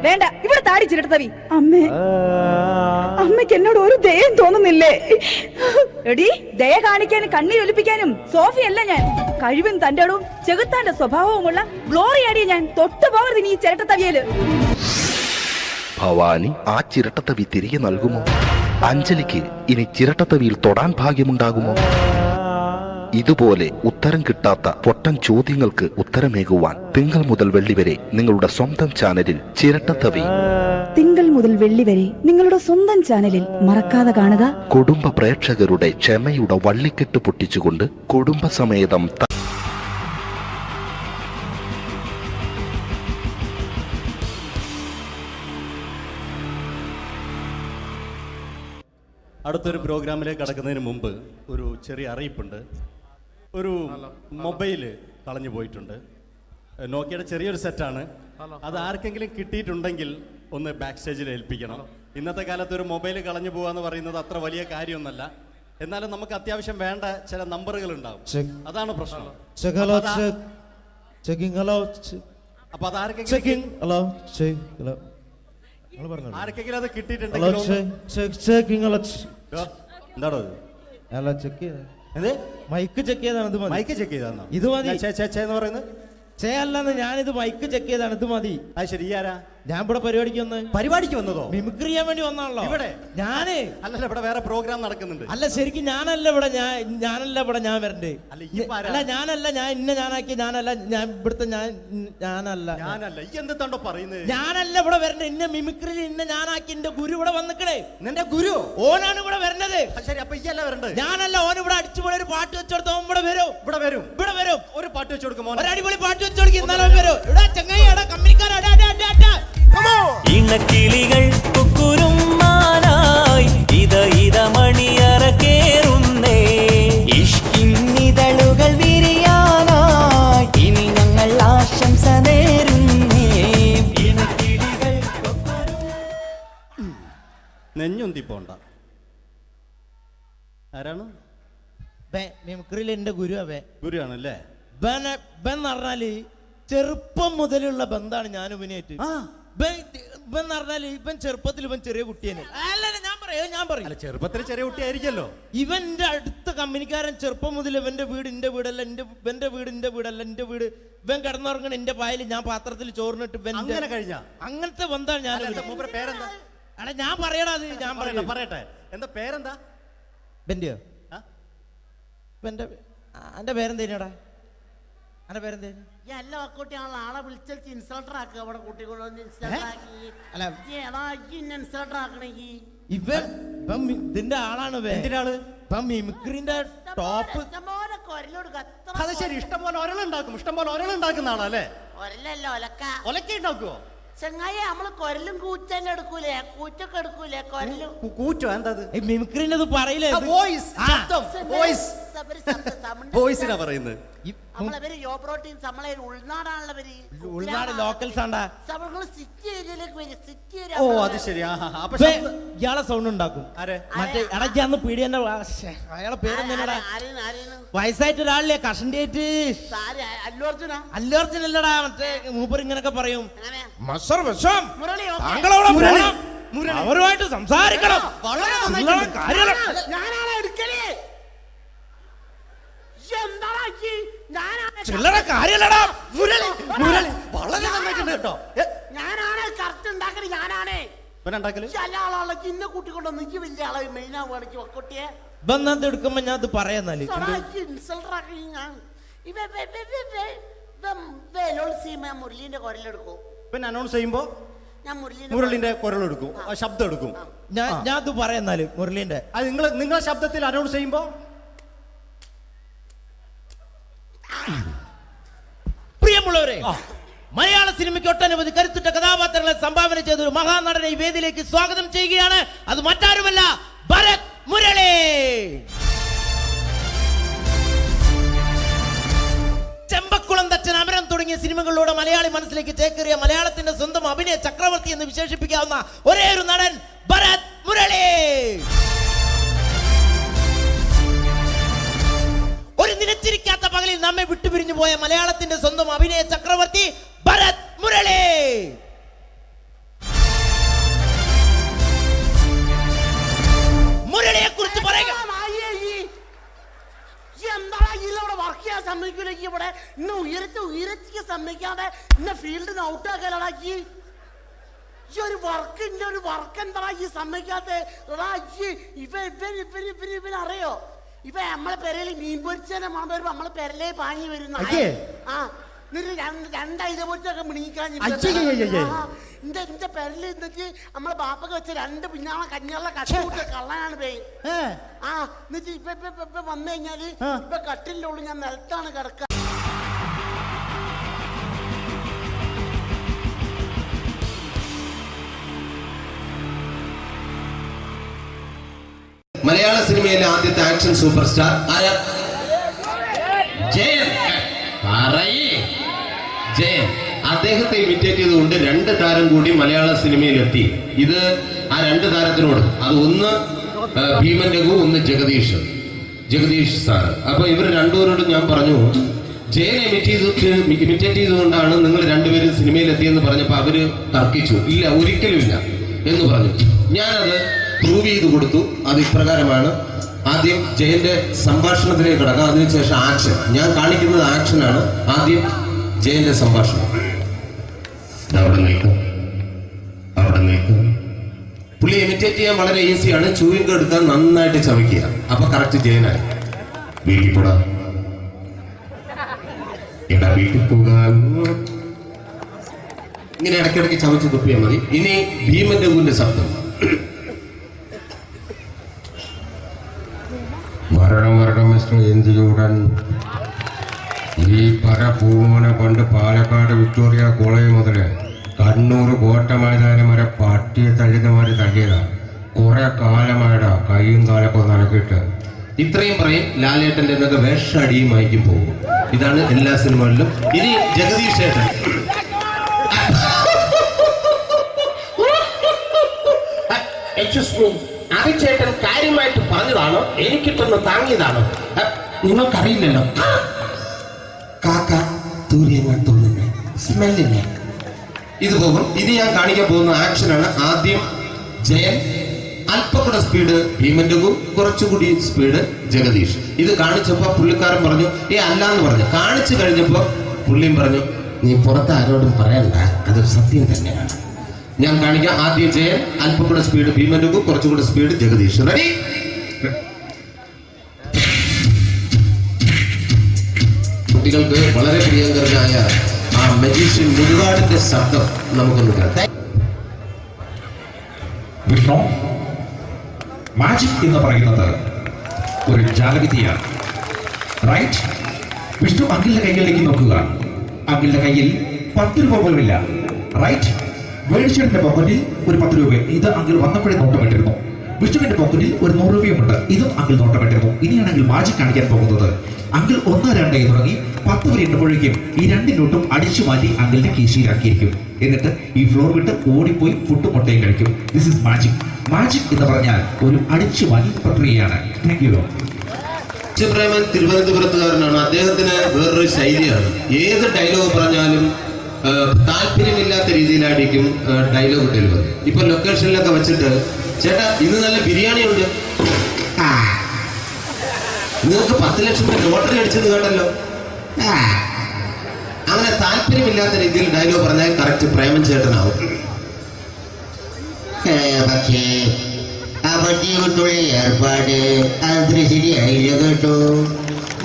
വേണ്ട, ഇവിടെ താടി ചിരട്ടത്തവി. അമ്മേ, അമ്മയ്ക്ക് എന്നോട് ഒരു ദയം തോന്നുന്നില്ലേ? എടി, ദയ കാണിക്കാനും കണ്ണീരൊലിപ്പിക്കാനും സോഫിയല്ല ഞാൻ. കഴിവും തന്റെ ഇടവും ചെകുത്താന്റെ സ്വഭാവവുമുള്ള ഗ്ലോറിയാടിയ ഞാൻ. തൊട്ടുപോകരുത് നീ ചിരട്ടത്തവിയല്. ഭവാനി ആ ചിരട്ടത്തവി തിരികെ നൽകുമോ? അഞ്ജലിക്ക് ഇനി ചിരട്ടത്തവിയിൽ തൊടാൻ ഭാഗ്യമുണ്ടാകുമോ? ഇതുപോലെ ഉത്തരം കിട്ടാത്ത പൊട്ടൻ ചോദ്യങ്ങൾക്ക് ഉത്തരമേകുവാൻ തിങ്കൾ മുതൽ വെള്ളി വരെ നിങ്ങളുടെ സ്വന്തം ചാനലിൽ ചിരട്ടത്തവി. തിങ്കൾ മുതൽ വെള്ളി വരെ നിങ്ങളുടെ സ്വന്തം ചാനലിൽ മറക്കാതെ കാണുക. കുടുംബ പ്രേക്ഷകരുടെ ക്ഷമയുടെ വള്ളിക്കെട്ട് പൊട്ടിച്ചുകൊണ്ട് കുടുംബസമേതം അടുത്തൊരു പ്രോഗ്രാമിലേക്ക് കടക്കുന്നതിന് മുമ്പ് ഒരു ചെറിയ അറിയിപ്പുണ്ട്. ഒരു മൊബൈല് കളഞ്ഞു പോയിട്ടുണ്ട്. നോക്കിയുടെ ചെറിയൊരു സെറ്റാണ്. അത് ആർക്കെങ്കിലും കിട്ടിയിട്ടുണ്ടെങ്കിൽ ഒന്ന് ബാക്ക് സ്റ്റേജിൽ ഏൽപ്പിക്കണം. ഇന്നത്തെ കാലത്ത് ഒരു മൊബൈൽ കളഞ്ഞു പോകാന്ന് പറയുന്നത് അത്ര വലിയ കാര്യമൊന്നുമല്ല. എന്നാലും നമുക്ക് അത്യാവശ്യം വേണ്ട ചില നമ്പറുകൾ ഉണ്ടാവും. അതാണ് പ്രശ്നം. അപ്പൊ അത് ആർക്കെങ്കിലും അത് കിട്ടിയിട്ടുണ്ടെങ്കിൽ എന്താണോ മൈക്ക് ചെക്ക് ചെയ്താണ്. മൈക്ക് ചെക്ക് ചെയ്താണോ? ഇത് മതി. എന്ന് പറയുന്നത് ചെയ്യല്ലെന്ന് ഞാനിത് മൈക്ക് ചെക്ക് ചെയ്താണ്. ഇത് മതി. അത് ശരി. ആരാ? ഞാൻ ഇവിടെ പരിപാടിക്ക് വന്നതോ? മിമിക്രി ചെയ്യാൻ വേണ്ടി വന്നാണല്ലോ. ഇവിടെ ഞാന് അല്ലല്ല, ഇവിടെ വേറെ പ്രോഗ്രാം നടക്കുന്നുണ്ട്. അല്ല, ശരിക്കും ഞാനല്ല ഇവിടെ. ഞാൻ വരണ്ടേ? അല്ല, ഞാനല്ല. ഞാൻ ഇന്ന ഞാനാക്കി. ഞാനല്ല. ഞാൻ ഇവിടുത്തെ ഞാനല്ല. എന്തെന്താണ്ടോ പറയുന്നത്? ഞാനല്ല ഇവിടെ വരണ്ടേ. ഇന്ന മിമിക്രി ഇന്ന ഞാനാക്കി. എന്റെ ഗുരു ഇവിടെ വന്നിക്കണേ. നിന്റെ ഗുരു ഓനാണ് ഇവിടെ വരണത്. ശരി, അപ്പൊ ഇയല്ല വരണ്ടത്. ഞാനല്ല. ഓൻ ഇവിടെ അടിച്ചുപൊളി ഒരു പാട്ട് വെച്ചെടുത്തോ. ഇവിടെ വരും. ഒരു പാട്ട് വെച്ചു കൊടുക്കും. ഒരു അടിപൊളി പാട്ട് വെച്ചോടുക്കും. എന്നാലും വരും. ഇവിടെ ചങ്ങായി കമ്പനിക്കാരാ. ഇണക്കിളികൾ കുക്കുരുമാനായി ഇത മണിയറ കേറുന്നേ. ഇഷ്കിന്നിതളുകൾ വിരിയാനായി ഇനി ഞങ്ങൾ ആശംസ നേരുന്നേ. ഇണക്കിളികൾ നെഞ്ഞൊന്തി പോണ്ട. ആരാണ്? മിമിക്രിയിൽ എന്റെ ഗുരുവാണല്ലേ? ബൻ പറഞ്ഞാല് ചെറുപ്പം മുതലുള്ള ബന്ധാണ് ഞാൻ ഇവനായിട്ട്. ഇവൻ പറഞ്ഞാല് ഇവൻ ചെറുപ്പത്തിൽ ഇവൻ ചെറിയ കുട്ടിയാണ്. ഞാൻ പറയും ചെറുപ്പത്തിൽ ചെറിയ കുട്ടിയായിരിക്കല്ലോ. ഇവന്റെ അടുത്ത കമ്പനിക്കാരൻ ചെറുപ്പം മുതൽ ഇവന്റെ വീട് എന്റെ വീടല്ല. ഇവന്റെ വീട് എന്റെ വീടല്ല. എന്റെ വീട് ഇവൻ കിടന്നുറങ്ങണ എന്റെ പായൽ ഞാൻ പാത്രത്തിൽ ചോറിനിട്ട് അങ്ങനത്തെ ബന്ധാണ് ഞാൻ. പേരെന്താ? അല്ല, ഞാൻ പറയടാ. അത് ഞാൻ പറയട്ടെ. എന്താ പേരെന്താ? ബെന്റെയോ? എന്റെ പേരെന്തേനാടാ? അന്റെ പേരെന്തേ? എല്ലാ കുട്ടിയാണല്ലോ ആളെ വിളിച്ചു ഇൻസൾട്ടർ ആക്കുക അവിടെ കുട്ടികളൊന്ന് ഇൻസൾട്ടർ ആക്കി. അല്ല ഇൻസൾട്ടർ ആക്കണെങ്കി ഇതിന്റെ ആളാണ്. എന്തിനാള്? മിമിക്രിന്റെ ടോപ്പ്. അത് ശരി, ഇഷ്ടംപോലെ ഒരളുണ്ടാക്കും. ഇഷ്ടംപോലെ ഒരളുണ്ടാക്കുന്ന ആളല്ലേ? ഒരലല്ലോ ഒലക്ക. ഒലക്ക ഉണ്ടാക്കുവോ? ചെങ്ങായി നമ്മള് കൊരലും കൂറ്റെല്ലാം എടുക്കൂലേ, കൂറ്റൊക്കെ എടുക്കൂലേ കൊരലും. കൂറ്റോ? എന്താ മിമിക്രിന്റെ പറയില്ലേ? വോയിസിനാ പറയുന്നത്. നമ്മളെ യോപ്രോട്ടീൻ നമ്മളെ ഉൾനാടാണല്ലോ. ഉൾനാട് ലോക്കൽസ് ആണ്ടാ. സിറ്റി ഏരിയയിലേക്ക് വരും. City area. ഓ അത് ശരി. ഇയാളെ സൗണ്ട് ഉണ്ടാക്കും. മറ്റേ ഇടയ്ക്ക് അന്ന് പീടിയന്റെ അയാളെ പേരെന്താ? വയസ്സായിട്ട് ഒരാളില്ലേ കഷന്റെ ആയിട്ട്? അല്ലു അർജുൻ അല്ലടാ, മറ്റേ മൂപ്പർ ഇങ്ങനൊക്കെ പറയും. അവരുമായിട്ട് സംസാരിക്കണം. ചില്ലറ കാര്യല്ലടാ മുരളി. വളരെ നന്നായിട്ടുണ്ട് കേട്ടോ. ഞാനാണ് കറക്റ്റ് ഉണ്ടാക്കല്. ഞാനാണ് ഇന്ന കൂട്ടിക്കൊണ്ടോ നീ വലിയ ആളെ മെയിൻ ആവുകയാണെങ്കിൽ ഒക്കൊട്ടിയെ ബന്ധം എടുക്കുമ്പോ ഞാൻ അത് പറയാന്നാല് മുരളീന്റെ കുരലെടുക്കും. പിന്നെ അനൗൺസ് ചെയ്യുമ്പോ ഞാൻ മുരളിന്റെ കുരലെടുക്കും, ശബ്ദം എടുക്കും. ഞാൻ അത് പറയാന്നാല് മുരളീന്റെ. അത് നിങ്ങളെ ശബ്ദത്തിൽ അനൗൺസ് ചെയ്യുമ്പോ പ്രിയമുള്ളവരെ, മലയാള സിനിമയ്ക്ക് ഒട്ടനവധി കരുത്തുറ്റ കഥാപാത്രങ്ങളെ സംഭാവന ചെയ്ത ഒരു മഹാനടനെ ഈ വേദിയിലേക്ക് സ്വാഗതം ചെയ്യുകയാണ്. അത് മറ്റാരുമല്ല, ഭരത് മുരളി. ചെമ്പക്കുളം തച്ചൻ, അമരം തുടങ്ങിയ സിനിമകളിലൂടെ മലയാളി മനസ്സിലേക്ക് ചേക്കേറിയ മലയാളത്തിന്റെ സ്വന്തം അഭിനയ ചക്രവർത്തി എന്ന് വിശേഷിപ്പിക്കാവുന്ന ഒരേ ഒരു നടൻ ഭരത് മുരളി. ഒരു നിലച്ചിരിക്കാത്ത പകലിൽ നമ്മെ വിട്ടുപിരിഞ്ഞു പോയ മലയാളത്തിന്റെ സ്വന്തം അഭിനയ ചക്രവർത്തി ഭരത് മുരളി. മുരളിയെ കുറിച്ച് പറയുക. വർക്ക് ചെയ്യാൻ സമ്മതിക്കൂലേക്ക് ഇവിടെ ഇന്ന് ഉയരത്തിക്ക് സമ്മതിക്കാതെ ഇന്ന ഫീൽഡിൽ നിന്ന് ഔട്ടാക്കലാക്കി. ഈ ഒരു വർക്ക് എന്താ ഈ സമ്മതിക്കാത്ത? ഇവനറിയോ? ഇവ നമ്മളെ പെരയിൽ മീൻ പൊരിച്ചതിനെ മണം വരുമ്പോ നമ്മളെ പെരലേ പാഞ്ഞു വരുന്ന രണ്ടൈല പൊരിച്ചൊക്കെ മിണിക്കാൻ എന്റെ പെരല് എന്നിട്ട് നമ്മളെ ബാപ്പൊക്കെ വെച്ച രണ്ട് പിന്നാളെ കഞ്ഞാളെ കട്ടുകൂട്ട കള്ളനാണ് പേ. എന്നിട്ട് ഇപ്പൊ വന്നു കഴിഞ്ഞാല് ഇപ്പൊ കട്ടിലിന്റെ ഉള്ളിൽ ഞാൻ നിലത്താണ് കിടക്കുക. മലയാള സിനിമയിലെ ആദ്യത്തെ ആക്ഷൻ സൂപ്പർ സ്റ്റാർ ആരാ? ജയൻ. ജയൻ. അദ്ദേഹത്തെ ഇമിറ്റേറ്റ് ചെയ്തുകൊണ്ട് രണ്ട് താരം കൂടി മലയാള സിനിമയിലെത്തി. ഇത് ആ രണ്ട് താരത്തിനോട്, അത് ഒന്ന് ഭീമൻ രഘു, ഒന്ന് ജഗദീഷ് സാറ്. അപ്പൊ ഇവർ രണ്ടുപേരോടും ഞാൻ പറഞ്ഞു, ജയനെ ഇമിറ്റേറ്റ് ചെയ്തുകൊണ്ടാണ് നിങ്ങൾ രണ്ടുപേരും സിനിമയിലെത്തിയെന്ന് പറഞ്ഞപ്പോ അവര് തർക്കിച്ചു. ഇല്ല, ഒരിക്കലും ഇല്ല എന്ന് പറഞ്ഞു. ഞാനത് പ്രൂവ് ചെയ്ത് കൊടുത്തു. അത് ഇപ്രകാരമാണ്. ആദ്യം ജയന്റെ സംഭാഷണത്തിലേക്ക് കിടക്കാം, അതിനുശേഷം ആക്ഷൻ. ഞാൻ കാണിക്കുന്നത് ആക്ഷനാണ്. ആദ്യം ജയന്റെ സംഭാഷണം. അവിടെ നിൽക്കും. പുള്ളി ഇമിറ്റേറ്റ് ചെയ്യാൻ വളരെ ഈസിയാണ്. ചൂയിങ് എടുക്കാൻ നന്നായിട്ട് ചവയ്ക്കുക. അപ്പൊ കറക്റ്റ് ജയനായി. വീട്ടിൽ പോടാ, എടാ വീട്ടിൽ പോകാൻ. ഇങ്ങനെ ഇടയ്ക്കിടയ്ക്ക് ചവച്ച് തുപ്പിയാൽ മതി. ഇനി ഭീമൻ രഘുവിന്റെ ശബ്ദം. വരണം മിസ്റ്റർ എന്തിലൂടൻ. ഈ പരപൂമനെ കൊണ്ട് പാലക്കാട് വിക്ടോറിയ കോളേജ് മുതൽ കണ്ണൂർ കോട്ട മൈതാനം വരെ പട്ടിയെ തള്ളുന്നമാര് തള്ളിയതാ. കുറെ കാലമായിടാ കൈയും കാലൊക്കെ നനക്കിട്ട്. ഇത്രയും പറയും. ലാലേട്ടന്റെ എന്നൊക്കെ വേഷടിയുമായിരിക്കും പോകും. ഇതാണ് എല്ലാ സിനിമകളിലും. ഇനി ജഗദീഷ് ഏട്ടൻ. ചേട്ടൻ കാര്യമായിട്ട് പറഞ്ഞതാണോ എനിക്കിട്ടൊന്ന് താങ്ങിയതാണോ? നിങ്ങൾക്കറിയില്ലല്ലോ. കാക്ക തൂരിയങ്ങാൻ തോന്നുന്നേ, സ്മെല്ലിനെ. ഇത് പോകും. ഇനി ഞാൻ കാണിക്കാൻ പോകുന്ന ആക്ഷനാണ്. ആദ്യം ജയൻ, അല്പം കൂടെ സ്പീഡ് ഭീമൻ രഘു, കുറച്ചുകൂടി സ്പീഡ് ജഗദീഷ്. ഇത് കാണിച്ചപ്പോ പുള്ളിക്കാരൻ പറഞ്ഞു അല്ലാന്ന് പറഞ്ഞു. കാണിച്ചു കഴിഞ്ഞപ്പോ പുള്ളിയും പറഞ്ഞു, നീ പുറത്ത് ആരോടും പറയണ്ട, അത് സത്യം തന്നെയാണ്. ഞാൻ കാണിക്കാം. ആദ്യം ജയൻ, അല്പം കൂടെ സ്പീഡ് ഭീമൻ രഘു, കുറച്ചുകൂടെ സ്പീഡ് ജഗദീഷ്. റെഡി? കുട്ടികൾക്ക് വളരെ പ്രിയങ്കരനായ ആ മജീഷ്യൻ മുരുകാടിന്റെ ശബ്ദം നമുക്കൊന്ന് കേൾക്കാം. വിഷ്ണു, മാജിക് എന്ന് പറയുന്നത് ഒരു ജാലവിദ്യയാണ്, റൈറ്റ്? വിഷ്ണു അങ്കിളിന്റെ കൈകളിലേക്ക് നോക്കുക. അങ്കിളിന്റെ കയ്യിൽ 10 രൂപ പോലുമില്ല, റൈറ്റ്? വേണിച്ചേട്ടന്റെ പോക്കറ്റിൽ ഒരു 10 രൂപ, ഇത് അങ്കിൾ വന്നപ്പോഴേ നോട്ടമിട്ടിരുന്നു. വിഷ്ണുവിന്റെ പോക്കറ്റിൽ ഒരു 100 രൂപയുമുണ്ട്, ഇതും അങ്കിൾ നോട്ടമിട്ടിരുന്നു. ഇനിയാണെങ്കിൽ മാജിക് കാണിക്കാൻ പോകുന്നത്. അങ്കിൾ 1, 2 തുടങ്ങി 10 വരെ എണ്ണുമ്പോഴേക്കും ഈ 2 നോട്ടും അടിച്ചു മാറ്റി അങ്കിളിന്റെ കീശയിലാക്കിയിരിക്കും. എന്നിട്ട് ഈ ഫ്ലോർ വിട്ട് ഓടിപ്പോയി പുട്ടും മുട്ടയും കഴിക്കും. This is magic. മാജിക് എന്ന് പറഞ്ഞാൽ ഒരു അടിച്ചു മാറ്റി പ്രക്രിയയാണ്. Thank you. പ്രേമൻ തിരുവനന്തപുരത്തുകാരനാണ്. അദ്ദേഹത്തിന് വേറൊരു ശൈലിയാണ്. ഏത് ഡയലോഗ് പറഞ്ഞാലും താല്പര്യമില്ലാത്ത രീതിയിലായിരിക്കും ഡയലോഗ് ഡെലിവറി. ഇപ്പൊ ലൊക്കേഷനിലൊക്കെ വെച്ചിട്ട്, ചേട്ടാ ഇന്ന് നല്ല ബിരിയാണി ഉണ്ട്, നിങ്ങൾക്ക് 10 ലക്ഷം രൂപ ലോട്ടറി അടിച്ചെന്ന് കേട്ടല്ലോ. അങ്ങനെ താല്പര്യമില്ലാത്ത രീതിയിൽ ഡയലോഗ് പറഞ്ഞാൽ കറക്റ്റ് പ്രേമൻ ചേട്ടനാവും. പക്ഷേ ആ വണ്ടി കൊണ്ടുള്ള ഏർപ്പാട് അത്ര ശരിയായില്ല കേട്ടോ.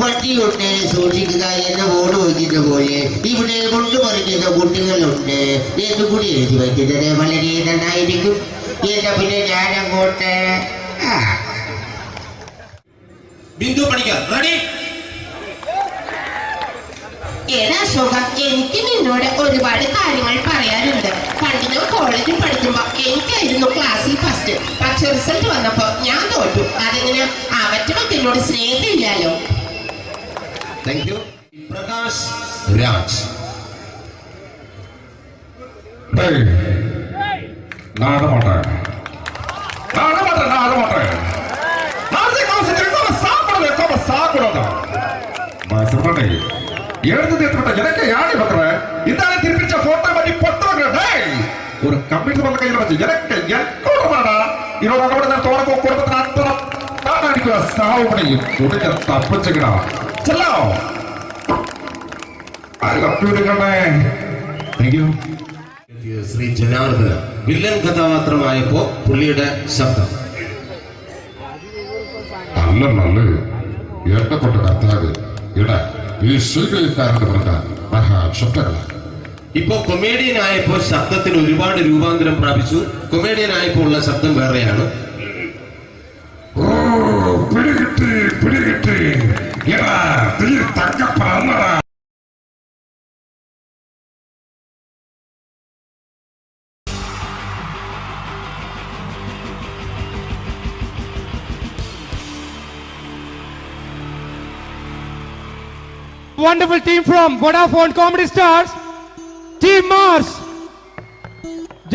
വണ്ടി കൊണ്ട് സൂക്ഷിക്കുക എന്ന ബോർഡ് വയ്ക്കുന്ന പോലെ ഇവിടെ കൊണ്ടുമറിക്കുന്ന കുട്ടികളുണ്ട് എന്ന് കൂടി എഴുതി വയ്ക്കുന്നത് വളരെ നന്നായിരിക്കും. എന്നാ പിന്നെ ഞാൻ അങ്ങോട്ട് ബിന്ദു പണിക്കർ റെഡി. എനിക്ക് നിന്നോട് ഒരുപാട് കാര്യങ്ങൾ പറയാനുണ്ട്. പണ്ട് ഞാൻ കോളേജിൽ പഠിക്കുമ്പോ എനിക്കായിരുന്നു ക്ലാസ്സിൽ ഫസ്റ്റ്. പക്ഷെ റിസൾട്ട് വന്നപ്പോ ഞാൻ തോറ്റു. അതെങ്ങനെ അവറ്റൊക്കെ എന്നോട് സ്നേഹമില്ലല്ലോ. Thank you. പ്രകാശ് രാജ്. எனக்கு யாரு பண்ற இந்த திருப்பிச்ச போட்டோ பத்தி பொட்டோங்க ஒரு கம்ப்யூட்டர் பண்ண கையில வச்சு எனக்கு எக்கோடமாடா இதோட கூட நான் தோட குடும்பத்துல அத்தனை நான் அடிக்கிற சாவு பண்ணி உடனே தப்பிச்சுக்கடா செல்லோ അപ്പൂരിക്കണേ. Thank you. Shri Janardhana villain കഥാപാത്രമായപ്പോ പുള്ളിയുടെ ശബ്ദം നല്ല നല്ല എണ്ണപ്പെട്ട കർത്താവ് ഇട ഈ സ്വീകരിക്കാരെന്ന് പറഞ്ഞാൽ മഹാശക്തരല്ല. ഇപ്പൊ കൊമേഡിയൻ ആയപ്പോ ശബ്ദത്തിന് ഒരുപാട് രൂപാന്തരം പ്രാപിച്ചു. കൊമേഡിയൻ ആയപ്പോ ഉള്ള ശബ്ദം വേറെയാണ്. ഓ പിടികിട്ടി പിടികിട്ടി ഇടാ തീ തങ്കപ്പറന്നടാ. Wonderful team from Vodafone Comedy Stars, Team Mars,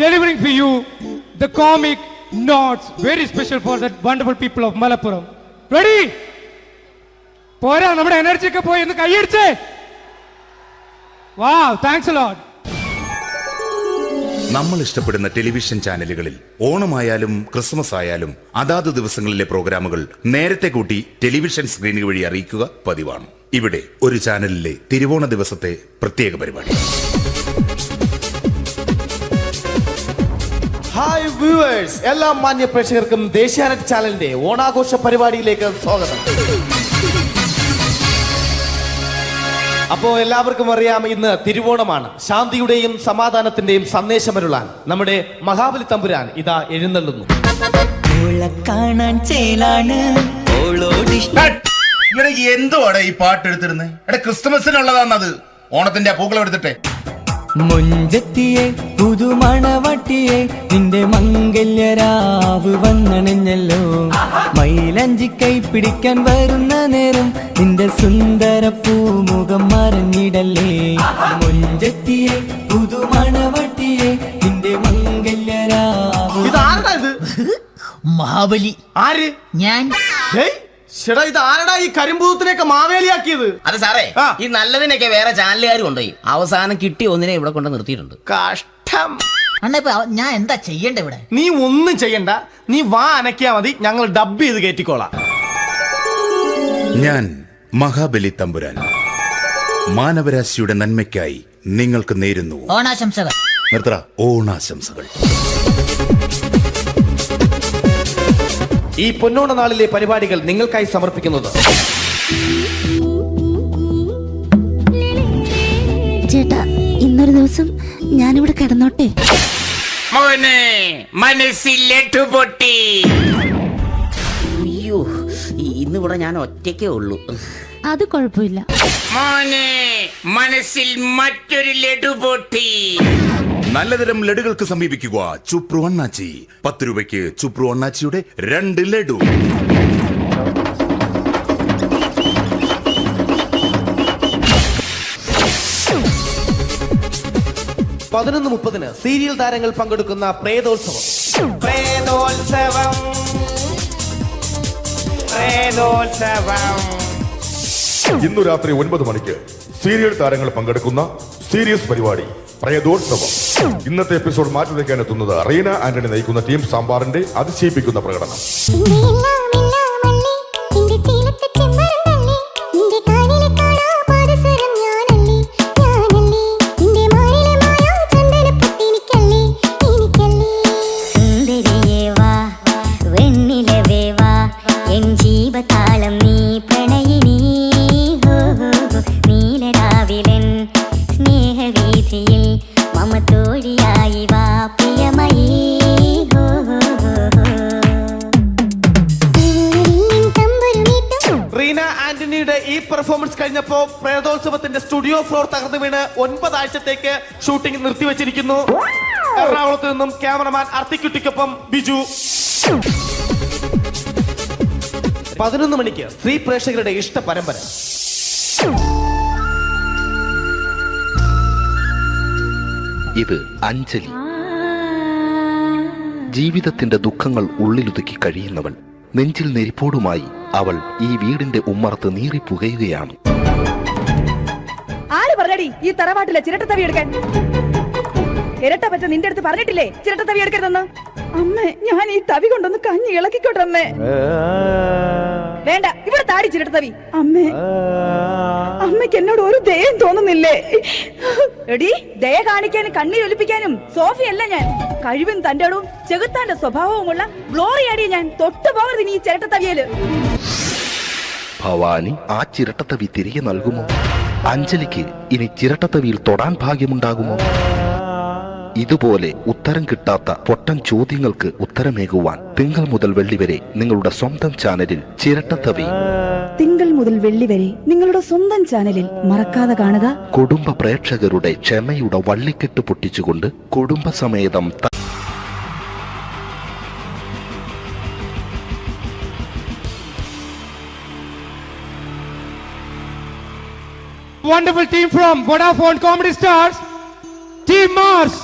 delivering for you the comic notes, very special for the wonderful people of Malappuram. Ready? Pora, nammade energy ഒക്കെ പോയി ഒന്ന് കൈയടിച്ചേ. Wow, thanks a lot. നമ്മൾ ഇഷ്ടപ്പെടുന്ന ടെലിവിഷൻ ചാനലുകളിൽ ഓണമായാലും Christmas ആയാലും അതാത് ദിവസങ്ങളിലെ പ്രോഗ്രാമുകൾ നേരത്തെ കൂട്ടി ടെലിവിഷൻ സ്ക്രീനുകൾ വഴി അറിയിക്കുക പതിവാണ്. ഇവിടെ ഒരു ചാനലിലെ തിരുവോണ ദിവസത്തെ പ്രത്യേക പരിപാടി. ഹായ് വ്യൂവേഴ്സ്, എല്ലാ മാന്യ പ്രേക്ഷകർക്കും ദേശീയാനെറ്റ് ചാനലിന്റെ ഓണാഘോഷ പരിപാടിയിലേക്ക് സ്വാഗതം. അപ്പോ എല്ലാവർക്കും അറിയാം, ഇന്ന് തിരുവോണമാണ്. ശാന്തിയുടെയും സമാധാനത്തിന്റെയും സന്ദേശമരുളാൻ നമ്മുടെ മഹാബലി തമ്പുരാൻ ഇതാ എഴുന്നള്ളുന്നു. കാണാൻ ചേലാണ് എന്തുവാടെ ഈ പാട്ട് എടുത്തിരുന്നത്? എടാ ക്രിസ്മസിനുള്ളതാണത്, ഓണത്തിന്റെ പൂക്കളം എടുത്തിട്ടെ. മുഞ്ചത്തിയെ പുതുമണവട്ടിയെ നിന്റെ മംഗല്യരാവ് വന്നണഞ്ഞല്ലോ. മൈലഞ്ചി കൈ പിടിക്കാൻ വരുന്ന നേരം നിന്റെ സുന്ദര പൂമുഖം മറഞ്ഞിടല്ലേ. മുഞ്ചത്തിയെ പുതുമണവട്ടിയെ നിന്റെ മംഗല്യരാവ്. ഇതാരടാ ഇത്? മഹാബലി. ആര്? ഞാൻ. ചേട്ടാ, ഇത് ആരടാ ഈ കരിമ്പൂത്തിനെയൊക്കെ മാവേലിയാക്കിയത്? അത് സാറേ, ഈ നല്ലതിനൊക്കെ വേറെ ചാനലുകാർ കൊണ്ടുപോയി അവസാനം കിട്ടി ഒന്നിനെ ഇവിടെ കൊണ്ട് നിർത്തിയിട്ടുണ്ട്. കഷ്ടം. അണ്ണ ഇപ്പൊ ഞാൻ എന്താ ചെയ്യണ്ട ഇവിടെ? നീ ഒന്നും ചെയ്യണ്ട, നീ വാ അനക്കിയാ മതി, ഞങ്ങൾ ഡബ് ചെയ്ത് കയറ്റിക്കോളാം. ഞാൻ മഹാബലി തമ്പുരാൻ മാനവരാശിയുടെ നന്മയ്ക്കായി നിങ്ങൾക്ക് നേരുന്നു ഓണാശംസകൾ. നിർത്തറ ഓണാശംസകൾ. ഈ പൊന്നോണ നാളിലെ പരിപാടികൾ നിങ്ങൾക്കായി സമർപ്പിക്കുന്നത് ചേട്ടാ, ഇന്നൊരു ദിവസം ഞാനിവിടെ കിടന്നോട്ടെ? മോനെ മനസ്സിൽ ലഡു പൊട്ടി. അയ്യോ, ഇന്നിവിടെ ഞാൻ ഒറ്റയ്ക്കേ ഉള്ളൂ. അത് കുഴപ്പമില്ല. മോനെ മനസ്സിൽ മറ്റൊരു ലഡു പൊട്ടി. നല്ലതരം ലഡുകൾക്ക് സമീപിക്കുക ചുപ്രു അണ്ണാച്ചി. 10 രൂപയ്ക്ക് ചുപ്രു അണ്ണാച്ചിയുടെ 2 ലഡു. പതിനൊന്ന് 30 സീരിയൽ താരങ്ങൾ പങ്കെടുക്കുന്ന പ്രേതോത്സവം. പ്രേതോത്സവം, പ്രേതോത്സവം. ഇന്നു രാത്രി 9 മണിക്ക് സീരിയൽ താരങ്ങൾ പങ്കെടുക്കുന്ന സീരിയസ് പരിപാടി പ്രേതോത്സവം. ഇന്നത്തെ എപ്പിസോഡ് മാറ്റി വയ്ക്കാൻ എത്തുന്നത് റീന ആന്റണി നയിക്കുന്ന ടീം സാമ്പാറിന്റെ അതിശയിപ്പിക്കുന്ന പ്രകടനം. ജീവതാളം നീ പ്രണയിനി, നീലരാവിലൻ സ്നേഹവീഥിയിൽ മമ തോഴിയായി വാ പ്രിയമയീ. റീന ആന്റണിയുടെ ഈ പെർഫോമൻസ് കഴിഞ്ഞപ്പോ പ്രേതോത്സവത്തിന്റെ സ്റ്റുഡിയോ ഫ്ലോർ തകർന്നു വീണ് 9 ആഴ്ചത്തേക്ക് ഷൂട്ടിംഗ് നിർത്തിവെച്ചിരിക്കുന്നു. എറണാകുളത്ത് നിന്നും ക്യാമറമാൻ അർത്തിക്കുട്ടിക്കൊപ്പം ബിജു. 11 മണിക്ക് സ്ത്രീ പ്രേക്ഷകരുടെ ഇഷ്ട പരമ്പര. ഇത് അഞ്ജലി. ജീവിതത്തിന്റെ ദുഃഖങ്ങൾ ഉള്ളിലുതുക്കി കഴിയുന്നവൾ. നെഞ്ചിൽ നെരിപ്പോടുമായി അവൾ ഈ വീടിന്റെ ഉമ്മറത്ത് നീറിപ്പുകയുകയാണ്. ആര് പറഞ്ഞടി ഈ തറവാട്ടിലെ ചിരട്ടത്തവി എടുക്കാൻ? ഇരട്ട പറ്റ നിന്റെ അടുത്ത് പറഞ്ഞിട്ടില്ലേ ചിരട്ടത്തവി എടുക്കരുതെന്ന്? അമ്മേ, ഞാൻ ഈ തവി കൊണ്ടൊന്ന് കഞ്ഞി ഇളക്കിക്കോട്ടെ അമ്മേ. വേണ്ട, ഇവിടെ താടി ചിരട്ടത്തവി. അമ്മേ, അമ്മയ്ക്ക് എന്നോട് ഒരു ദയം തോന്നുന്നില്ലേ? എടി, ദയ കാണിക്കാനും കണ്ണീരൊലിപ്പിക്കാനും സോഫിയല്ല ഞാൻ. കഴിവും തന്റെ ഇടവും ചെകുത്താന്റെ സ്വഭാവവുമുള്ള ഗ്ലോറിയാടിയ ഞാൻ. തൊട്ടു പോകരുത് നീ ചിരട്ടത്തവിയല്. ഭവാനി ആ ചിരട്ടത്തവി തിരികെ നൽകുമോ? അഞ്ജലിക്ക് ഇനി ചിരട്ടത്തവിയിൽ തൊടാൻ ഭാഗ്യമുണ്ടാകുമോ? ഇതുപോലെ ഉത്തരം കിട്ടാത്ത പൊട്ടൻ ചോദ്യങ്ങൾക്ക് ഉത്തരമേകുവാൻ തിങ്കൾ മുതൽ വെള്ളി വരെ നിങ്ങളുടെ സ്വന്തം ചാനലിൽ ചിരട്ടത്തവി. തിങ്കൾ മുതൽ വെള്ളി വരെ നിങ്ങളുടെ സ്വന്തം ചാനലിൽ മറക്കാതെ കാണുക. കുടുംബ പ്രേക്ഷകരുടെ ക്ഷമയുടെ വള്ളിക്കെട്ട് പൊട്ടിച്ചുകൊണ്ട് കുടുംബസമേതം Wonderful team from Vodafone Comedy Stars, Team Mars,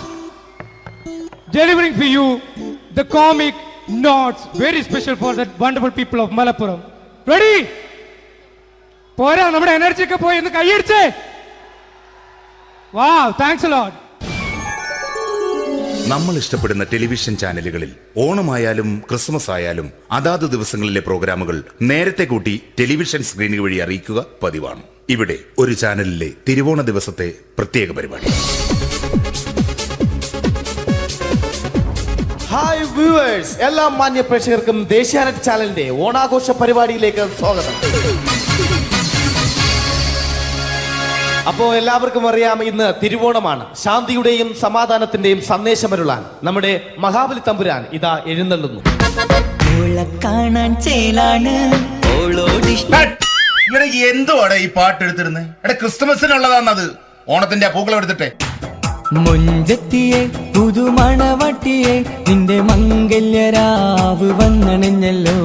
delivering for you the comic notes, very special for the wonderful people of Malappuram. Ready? പോരാ, നമ്മുടെ എനർജി ഒക്കെ പോയി ഒന്ന് കൈയടിച്ചേ. Wow, thanks a lot. നമ്മൾ ഇഷ്ടപ്പെടുന്ന ടെലിവിഷൻ ചാനലുകളിൽ ഓണമായാലും ക്രിസ്മസ് ആയാലും അതാത് ദിവസങ്ങളിലെ പ്രോഗ്രാമുകൾ നേരത്തെ കൂട്ടി ടെലിവിഷൻ സ്ക്രീനുകൾ വഴി അറിയിക്കുക പതിവാണ്. ഇവിടെ ഒരു ചാനലിലെ തിരുവോണ ദിവസത്തെ പ്രത്യേക പരിപാടി. ഹായ് വ്യൂവേഴ്സ്, എല്ലാ മാന്യ പ്രേക്ഷകർക്കും ദേശീയാനെറ്റ് ചാനലിന്റെ ഓണാഘോഷ പരിപാടിയിലേക്ക് സ്വാഗതം. അപ്പോ എല്ലാവർക്കും അറിയാം, ഇന്ന് തിരുവോണമാണ്. ശാന്തിയുടെയും സമാധാനത്തിന്റെയും സന്ദേശമരുളാൻ നമ്മുടെ മഹാബലി തമ്പുരാൻ ഇതാ എഴുന്നള്ളുന്നു. കാണാൻ ചേലാണ് എന്തുവാടെ ഈ പാട്ട് എടുത്തിരുന്നത്? ക്രിസ്മസിനുള്ളതാണത്. ഓണത്തിന്റെ പൂക്കളം എടുത്തിട്ടെ. മുഞ്ചത്തിയെ പുതുമണവട്ടിയെ നിന്റെ മംഗല്യരാവ് വന്നണഞ്ഞല്ലോ.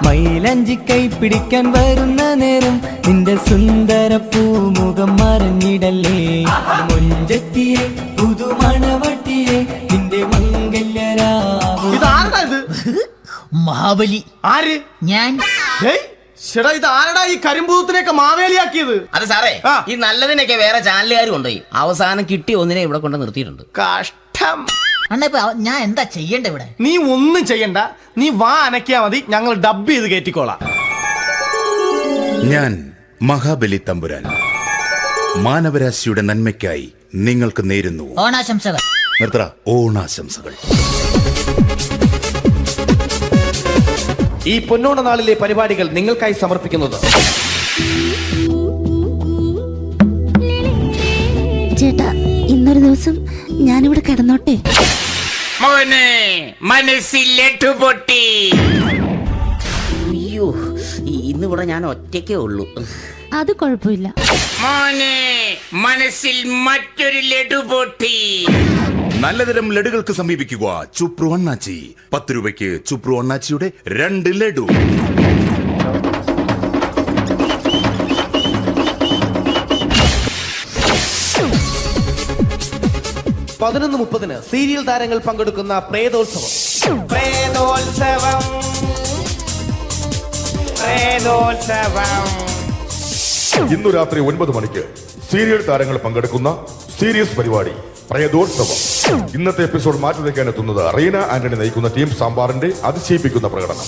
മൈലഞ്ചി കൈ പിടിക്കാൻ വരുന്ന നേരം നിന്റെ സുന്ദര പൂമുഖം മറഞ്ഞിടല്ലേ. മുഞ്ചത്തിയെ പുതുമണവട്ടിയെ നിന്റെ മംഗല്യരാവ്. ഇതാരടാ ഇത്? മഹാബലി. ആര്? ഞാൻ. ചേട്ടാ, ഇത് ആരടാ ഈ കരിമ്പൂത്തിനെയൊക്കെ മാവേലിയാക്കിയത്? അത് സാറേ, ഈ നല്ലതിനൊക്കെ വേറെ ചാനലുകാർ കൊണ്ടുപോയി അവസാനം കിട്ടി ഒന്നിനെ ഇവിടെ കൊണ്ട് നിർത്തിയിട്ടുണ്ട്. കഷ്ടം. അണ്ണ ഇപ്പൊ ഞാൻ എന്താ ചെയ്യണ്ട ഇവിടെ? നീ ഒന്നും ചെയ്യണ്ട, നീ വാ അനക്കിയാ മതി, ഞങ്ങൾ ഡബ് ചെയ്ത് കയറ്റിക്കോളാം. ഞാൻ മഹാബലി തമ്പുരാൻ മാനവരാശിയുടെ നന്മയ്ക്കായി നിങ്ങൾക്ക് നേരുന്നു ഓണാശംസകൾ. നിർത്തറ ഓണാശംസകൾ. ഈ പൊന്നോണ നാളിലെ പരിപാടികൾ നിങ്ങൾക്കായി സമർപ്പിക്കുന്നത് ചേട്ടാ ഇന്നൊരു ദിവസം ഞാനിവിടെ കിടന്നോട്ടെ? മോനെ മനസ്സിൽ ലഡു പൊട്ടി. അയ്യോ ഇന്നിവിടെ ഞാൻ ഒറ്റയ്ക്കേ ഉള്ളൂ. അത് കുഴപ്പമില്ല. മോനെ മനസ്സിൽ മറ്റൊരു ലഡു പൊട്ടി. നല്ലതരം ലഡുകൾക്ക് സമീപിക്കുക ചുപ്രു അണ്ണാച്ചി. 10 രൂപയ്ക്ക് ചുപ്രു അണ്ണാച്ചിയുടെ 2 ലഡു. പതിനൊന്ന് 30 സീരിയൽ താരങ്ങൾ പങ്കെടുക്കുന്ന പ്രേതോത്സവം. പ്രേതോത്സവം പ്രേതോത്സവം ഇന്നു രാത്രി 9 മണിക്ക് സീരിയൽ താരങ്ങൾ പങ്കെടുക്കുന്ന സീരിയസ് പരിപാടി പ്രേതോത്സവം. ഇന്നത്തെ എപ്പിസോഡ് മാറ്റി വയ്ക്കാൻ എത്തുന്നത് റീന ആന്റണി നയിക്കുന്ന ടീം സാമ്പാറിന്റെ അതിശയിപ്പിക്കുന്ന പ്രകടനം.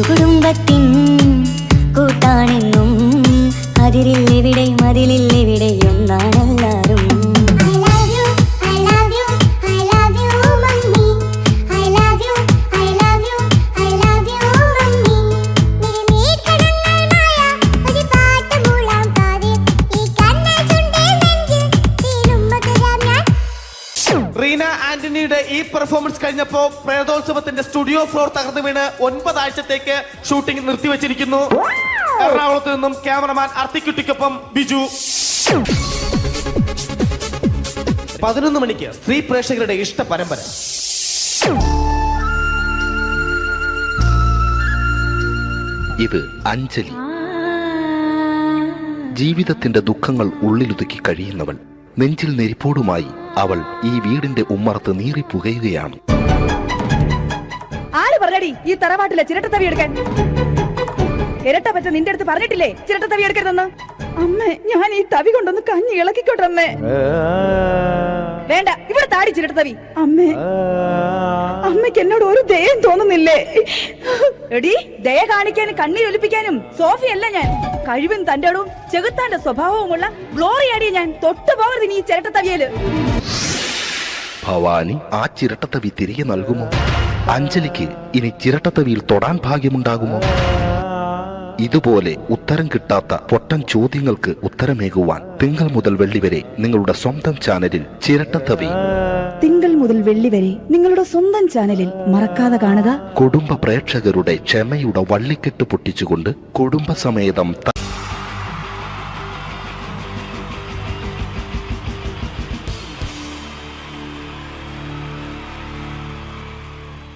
കുടുംബത്തിൻ കൂട്ടാണെന്നും അതിരില്ലെവിടെ മതിലില്ലെവിടെ എന്നാണെല്ലാരും. റീന ആന്റണിയുടെ ഈ പെർഫോമൻസ് കഴിഞ്ഞപ്പോ പ്രേതോത്സവത്തിന്റെ സ്റ്റുഡിയോ ഫ്ലോർ തകർന്നു വീണ് 9 ആഴ്ചത്തേക്ക് ഷൂട്ടിംഗ് നിർത്തിവെച്ചിരിക്കുന്നു. എറണാകുളത്ത് നിന്നും ക്യാമറമാൻ അർത്തിക്കുട്ടിക്കൊപ്പം ബിജു. 11 മണിക്ക് സ്ത്രീ പ്രേക്ഷകരുടെ ഇഷ്ട പരമ്പര. ഇത് അഞ്ജലി. ജീവിതത്തിന്റെ ദുഃഖങ്ങൾ ഉള്ളിലുതുക്കി കഴിയുന്നവൾ. നെഞ്ചിൽ നെരിപ്പോടുമായി അവൾ ഈ വീടിന്റെ ഉമ്മറത്ത് നീറിപ്പുകയുകയാണ്. ആര് പറഞ്ഞടി ഈ തറവാട്ടിലെ ചിരട്ടത്തവി എടുക്കാൻ? ഇരട്ട പറ്റ നിന്റെ അടുത്ത് പറഞ്ഞിട്ടില്ലേ ചിരട്ടത്തവി എടുക്കരുതെന്ന്? അമ്മേ ഞാൻ ഈ തവി കൊണ്ടൊന്ന് കഞ്ഞി ഇളക്കിക്കോട്ടെ അമ്മേ. വേണ്ട ഇവിടെ താടി ചിരട്ടത്തവി. അമ്മേ അമ്മയ്ക്ക് എന്നോട് ഒരു ദയം തോന്നുന്നില്ലേ? എടി ദയ കാണിക്കാനും കണ്ണീരൊലിപ്പിക്കാനും സോഫിയല്ല ഞാൻ. കഴിവും തന്റെ ഇടവും ചെകുത്താന്റെ സ്വഭാവവുമുള്ള ഗ്ലോറിയാടിയ ഞാൻ. തൊട്ടു പോകരുത് നീ ചിരട്ടത്തവിയല്. ഭവാനി ആ ചിരട്ടത്തവി തിരികെ നൽകുമോ? അഞ്ജലിക്ക് ഇനി ചിരട്ടത്തവിയിൽ തൊടാൻ ഭാഗ്യമുണ്ടാകുമോ? ഇതുപോലെ ഉത്തരം കിട്ടാത്ത പൊട്ടൻ ചോദ്യങ്ങൾക്ക് ഉത്തരമേകുവാൻ തിങ്കൾ മുതൽ വെള്ളി വരെ നിങ്ങളുടെ സ്വന്തം ചാനലിൽ ചിരട്ടത്തവി. തിങ്കൾ മുതൽ വെള്ളി വരെ നിങ്ങളുടെ സ്വന്തം ചാനലിൽ മറക്കാതെ കാണുക. കുടുംബ പ്രേക്ഷകരുടെ ക്ഷമയുടെ വള്ളിക്കെട്ട് പൊട്ടിച്ചുകൊണ്ട് കുടുംബസമേതം